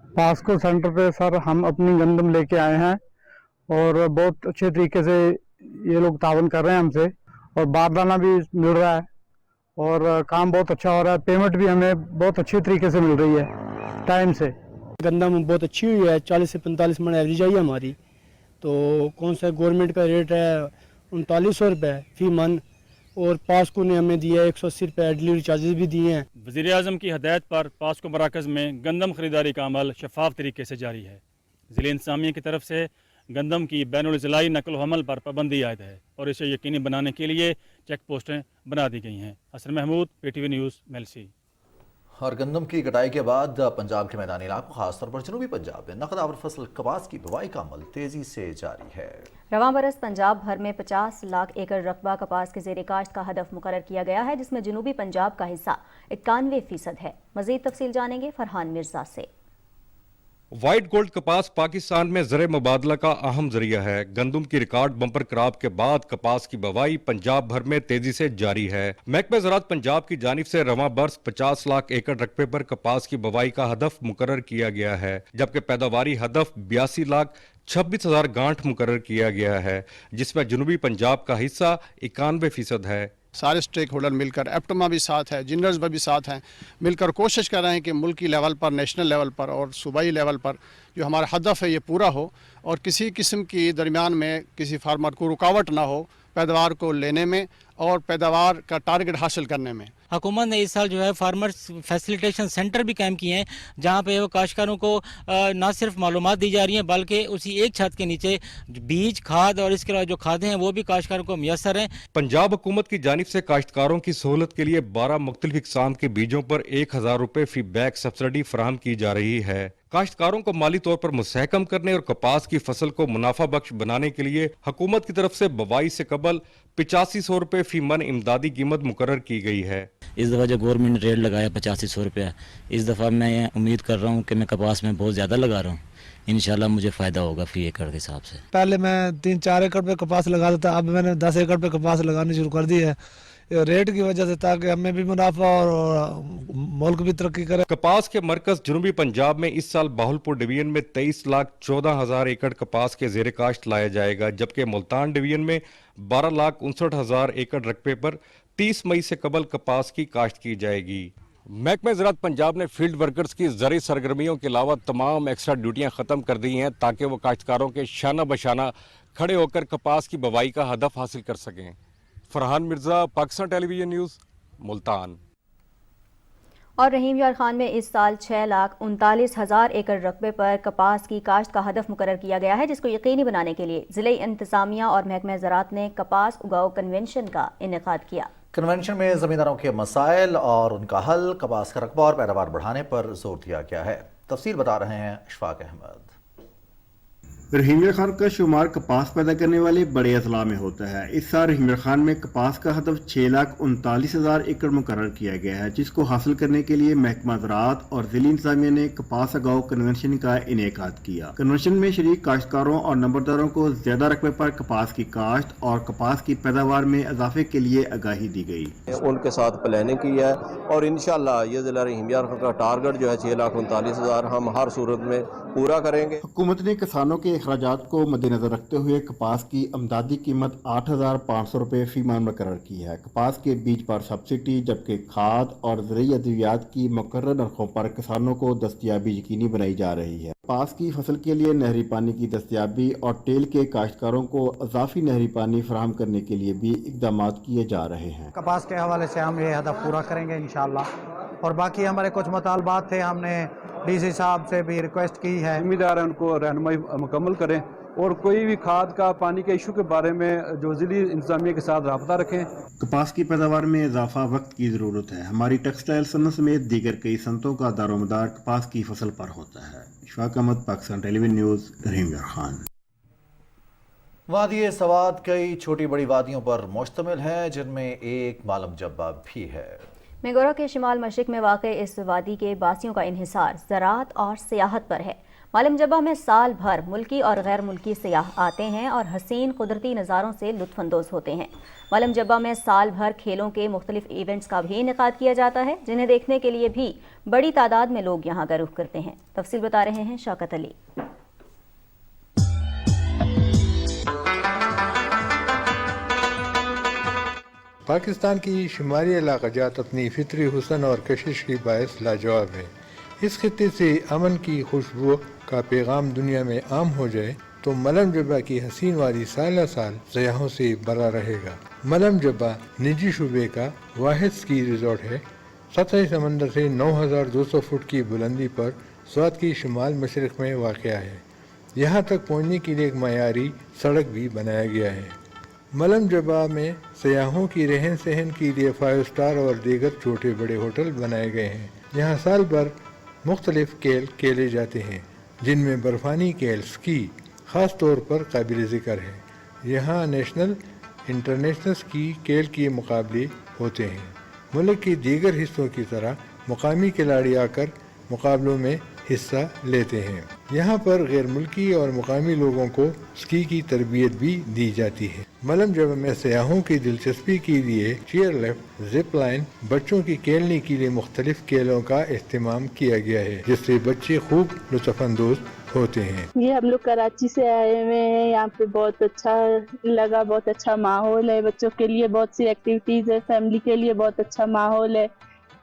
पास्को सेंटर पे सर हम अपनी गंदम लेके आए हैं और बहुत अच्छे तरीके से ये लोग तावन कर रहे हैं हमसे, और बारदाना भी मिल रहा है और काम बहुत अच्छा हो रहा है। पेमेंट भी हमें बहुत अच्छे तरीके से मिल रही है टाइम से। गंदम बहुत अच्छी हुई है, 40 से 45 मन एवरेज आई है हमारी। तो कौन सा गवर्नमेंट का रेट है 3900 रुपये फी मन, और पास्को ने हमें दिया 180 रुपये डिलीवरी चार्जेस भी दिए हैं। वज़ीर आज़म की हदायत पर पास्को मराकज़ में गंदम खरीदारी का अमल शफाफ तरीके से जारी है। ज़िले इंतज़ामिया की तरफ से गंदम की बैनुल ज़िलाई नकल हमल पर पाबंदी आयद है और इसे यकीनी बनाने के लिए चेक पोस्टें बना दी गई हैं। Hassan Mahmood, PTV news, Mailsi. और गंदम की कटाई के बाद पंजाब के मैदानी इलाकों खासतौर पर जनूबी पंजाब में नकदावर फसल कपास की बुवाई का अमल तेजी से जारी है। रवां बरस पंजाब भर में 50 लाख एकड़ रकबा कपास के ज़ेर काश्त का हदफ मुकर्रर किया गया है, जिसमें जनूबी पंजाब का हिस्सा 91% है। मज़ीद तफसील जानेंगे फरहान मिर्जा से। वाइट गोल्ड कपास पाकिस्तान में ज़र मुबादला का अहम जरिया है। गंदम की रिकॉर्ड बम्पर क्रॉप के बाद कपास की बवाई पंजाब भर में तेजी से जारी है। महकमा ज़राअत पंजाब की जानिब से रवां बरस 50 लाख एकड़ रकबे पर कपास की बवाई का हदफ मुकर्रर किया गया है, जबकि पैदावारी हदफ 82,26,000 गांठ मुकर्रर किया गया है, जिसमें जनूबी पंजाब का हिस्सा 91% है। सारे स्टेक होल्डर मिलकर, एप्टमा भी साथ है, जिनर्स भी साथ हैं, मिलकर कोशिश कर रहे हैं कि मुल्की लेवल पर, नेशनल लेवल पर और सूबाई लेवल पर जो हमारा हदफ है ये पूरा हो और किसी किस्म की दरमियान में किसी फार्मर को रुकावट ना हो पैदावार को लेने में और पैदावार का टारगेट हासिल करने में। हुकूमत ने इस साल जो है फार्मर्स फैसिलिटेशन सेंटर भी कायम किए हैं, जहाँ पे वो काश्तकारों को न सिर्फ मालूमात दी जा रही हैं बल्कि उसी एक छत के नीचे बीज, खाद और इसके अलावा जो खादें हैं वो भी काश्तकारों को मुयसर हैं। पंजाब हुकूमत की जानिब से काश्तकारों की सहूलत के लिए 12 मुख्तलिफ इक़साम के बीजों पर 1,000 रुपये फी बैग सब्सिडी फराहम की जा रही है। काश्तकारों को माली तौर पर मुस्तहकम करने और कपास की फसल को मुनाफा बख्श बनाने के लिए हुकूमत की तरफ से बवाई से कबल 8500 रुपये फी मन इमदादी कीमत मुकर्रर की गई है। इस दफ़ा जो गवर्नमेंट ने रेट लगाया 8500 रुपया, इस दफ़ा मैं उम्मीद कर रहा हूँ कि मैं कपास में बहुत ज़्यादा लगा रहा हूँ, इंशाल्लाह मुझे फ़ायदा होगा फी एकड़ के हिसाब से। पहले मैं 3-4 एकड़ पे कपास लगाता था, अब मैंने 10 एकड़ पे कपास लगानी शुरू कर दी है रेट की वजह से, ताकि हमें भी मुनाफा और मुल्क भी तरक्की करे। कपास के मरकज जनूबी पंजाब में इस साल बाहुलपुर डिवीजन में 23,14,000 एकड़ कपास के ज़ेर काश्त लाया जाएगा, जबकि मुल्तान डिवीजन में 12,59,000 एकड़ रकबे पर 30 मई से कबल कपास की काश्त की जाएगी। महकमा ज़राअत पंजाब ने फील्ड वर्कर्स की ज़रूरी सरगर्मियों के अलावा तमाम एक्स्ट्रा ड्यूटियां ख़त्म कर दी हैं, ताकि वो काश्तकारों के शाना बशाना खड़े होकर कपास की बवाई का हदफ हासिल कर सकें। Farhan Mirza, Pakistan Television news, Multan. और रहीम यार खान में इस साल 6,39,000 एकड़ रकबे पर कपास की काश्त का हदफ मुकर्रर किया गया है, जिसको यकीनी बनाने के लिए ज़िले इंतज़ामिया और महकमा ज़राअत ने कपास उगाओ कन्वेंशन का इनेकाद किया। کنونشن میں زمینداروں کے مسائل اور ان کا حل، کپاس کا رقبہ اور پیداوار بڑھانے پر زور دیا گیا ہے۔ تفصیل بتا رہے ہیں اشفاق احمد۔ رحیم خان کا شمار کپاس پیدا کرنے والے بڑے اضلاع میں ہوتا ہے۔ اس سال رحیم خان میں کپاس کا ہدف 6,39,000 ایکڑ مقرر کیا گیا ہے، جس کو حاصل کرنے کے لیے محکمہ زراعت اور ضلعی انتظامیہ نے کپاس اگاؤ کنونشن کا انعقاد کیا۔ کنونشن میں شریک کاشتکاروں اور نمبرداروں کو زیادہ رقبے پر کپاس کی کاشت اور کپاس کی پیداوار میں اضافے کے لیے آگاہی دی گئی۔ ان کے ساتھ پلاننگ کی ہے اور انشاءاللہ یہ ضلع رحیم خان کا ٹارگٹ جو ہے 6,39,000 ہم ہر صورت میں پورا کریں گے۔ حکومت نے کسانوں کے اخراجات کو مد نظر رکھتے ہوئے کپاس کی امدادی قیمت 8,500 روپے فی من مقرر کی ہے۔ کپاس کے بیج پر سبسڈی، جبکہ کھاد اور زرعی ادویات کی مقرر نرخوں پر کسانوں کو دستیابی یقینی بنائی جا رہی ہے۔ کپاس کی فصل کے لیے نہری پانی کی دستیابی اور ٹیل کے کاشتکاروں کو اضافی نہری پانی فراہم کرنے کے لیے بھی اقدامات کیے جا رہے ہیں۔ کپاس کے حوالے سے ہم یہ ہدف پورا کریں گے انشاءاللہ، اور باقی ہمارے کچھ مطالبات تھے، ہم نے ڈی سی صاحب سے بھی ریکویسٹ کی ہے، ذمہ ان کو رہنمائی مکمل کریں اور کوئی بھی کھاد کا پانی کے ایشو کے بارے میں جو ضلعی انتظامیہ کے ساتھ رابطہ رکھیں۔ کپاس کی پیداوار میں اضافہ وقت کی ضرورت ہے۔ ہماری ٹیکسٹائل صنعت سمیت دیگر کئی صنعتوں کا دار و مدار کپاس کی فصل پر ہوتا ہے۔ اشفاق احمد، پاکستان ٹیلی ویژن نیوز، رحیم خان۔ وادی سوات کئی چھوٹی بڑی وادیوں پر مشتمل ہے، جن میں ایک مالم جبہ بھی ہے۔ میگورا کے شمال مشرق میں واقع اس وادی کے باسیوں کا انحصار زراعت اور سیاحت پر ہے۔ مالم جبہ میں سال بھر ملکی اور غیر ملکی سیاح آتے ہیں اور حسین قدرتی نظاروں سے لطف اندوز ہوتے ہیں۔ مالم جبہ میں سال بھر کھیلوں کے مختلف ایونٹس کا بھی انعقاد کیا جاتا ہے، جنہیں دیکھنے کے لیے بھی بڑی تعداد میں لوگ یہاں کا رخ کرتے ہیں۔ تفصیل بتا رہے ہیں شوکت علی۔ پاکستان کی شمالی علاقہ جات اپنی فطری حسن اور کشش کی باعث لاجواب ہے۔ اس خطے سے امن کی خوشبو کا پیغام دنیا میں عام ہو جائے تو ملم جبہ کی حسین وادی سالہ سال سیاحوں سے بھرا رہے گا۔ ملم جبہ نجی شعبے کا واحد سکی ریزورٹ ہے۔ سطح سمندر سے 9,200 فٹ کی بلندی پر سوات کی شمال مشرق میں واقع ہے۔ یہاں تک پہنچنے کے لیے ایک معیاری سڑک بھی بنایا گیا ہے۔ ملم جبہ میں سیاحوں کی رہن سہن کے لیے 5 اسٹار اور دیگر چھوٹے بڑے ہوٹل بنائے گئے ہیں۔ یہاں سال بھر مختلف کھیل کھیلے جاتے ہیں، جن میں برفانی کھیل سکی خاص طور پر قابل ذکر ہے۔ یہاں نیشنل انٹرنیشنل سکی کھیل کے مقابلے ہوتے ہیں۔ ملک کے دیگر حصوں کی طرح مقامی کھلاڑی آ کر مقابلوں میں حصہ لیتے ہیں۔ یہاں پر غیر ملکی اور مقامی لوگوں کو سکی کی تربیت بھی دی جاتی ہے۔ ملم جبہ میں سیاحوں کی دلچسپی کے لیے چیئر لفٹ، زپ لائن، بچوں کی کھیلنے کے لیے مختلف کھیلوں کا اہتمام کیا گیا ہے، جس سے بچے خوب لطف اندوز ہوتے ہیں۔ یہ ہم لوگ کراچی سے آئے ہوئے ہیں، یہاں پہ بہت اچھا لگا، بہت اچھا ماحول ہے، بچوں کے لیے بہت سی ایکٹیویٹیز ہے، فیملی کے لیے بہت اچھا ماحول ہے۔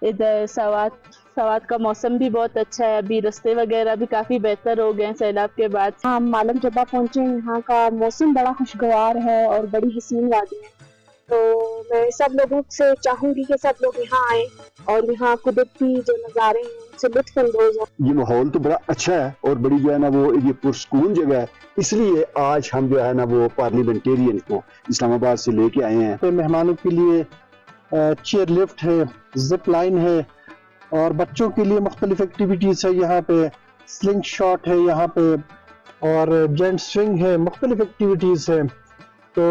ادھر سوات کا موسم بھی بہت اچھا ہے، ابھی رستے وغیرہ بھی کافی بہتر ہو گئے ہیں سیلاب کے بعد۔ ہم مالم جبہ پہنچے، یہاں کا موسم بڑا خوشگوار ہے اور بڑی حسین وادی ہے، تو میں سب لوگوں سے چاہوں گی کہ سب لوگ یہاں آئیں اور یہاں قدرتی جو نظارے ہیں ان سے لطف اندوز ہوں۔ یہ ماحول تو بڑا اچھا ہے اور بڑی جو ہے نا وہ یہ پرسکون جگہ ہے، اس لیے آج ہم جو ہے نا وہ پارلیمنٹیرین کو اسلام آباد سے لے کے آئے ہیں۔ مہمانوں کے لیے چیئر لفٹ ہے، زپ لائن ہے، اور بچوں کے لیے مختلف ایکٹیویٹیز ہے، یہاں پہ سلنگ شاٹ ہے یہاں پہ، اور جینٹ سوئنگ ہے، مختلف ایکٹیویٹیز ہے۔ تو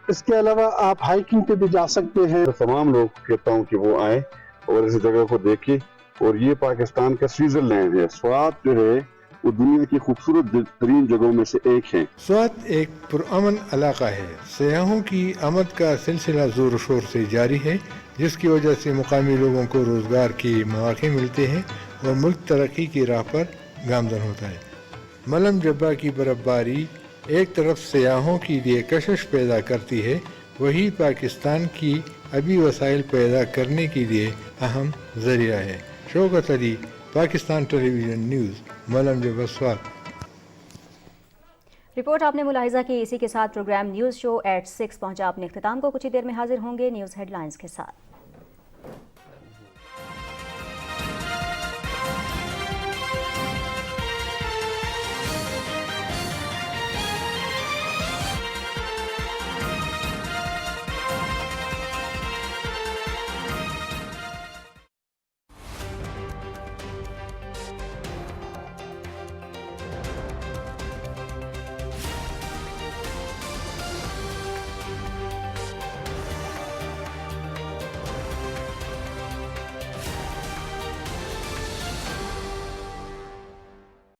اس کے علاوہ آپ ہائیکنگ پہ بھی جا سکتے ہیں۔ تمام لوگ کہتا ہوں کہ وہ آئیں اور اس جگہ کو دیکھیں، اور یہ پاکستان کا سوئٹزرلینڈ ہے۔ سوات جو ہے وہ دنیا کی خوبصورت ترین جگہوں میں سے ایک ہے۔ سوات ایک پرامن علاقہ ہے۔ سیاحوں کی آمد کا سلسلہ زور و شور سے جاری ہے، جس کی وجہ سے مقامی لوگوں کو روزگار کے مواقع ملتے ہیں اور ملک ترقی کی راہ پر گامزن ہوتا ہے۔ ملم جبہ کی برف باری ایک طرف سیاحوں کے لیے کشش پیدا کرتی ہے، وہی پاکستان کی ابھی وسائل پیدا کرنے کے لیے اہم ذریعہ ہے۔ شوکت علی، پاکستان ٹیلی ویژن نیوز، ملم جبہ، سوات۔ رپورٹ آپ نے ملاحظہ کی۔ اسی کے ساتھ پروگرام نیوز شو ایٹ 6 پہنچا اپنے اختتام کو۔ کچھ ہی دیر میں حاضر ہوں گے نیوز ہیڈ لائنز کے ساتھ۔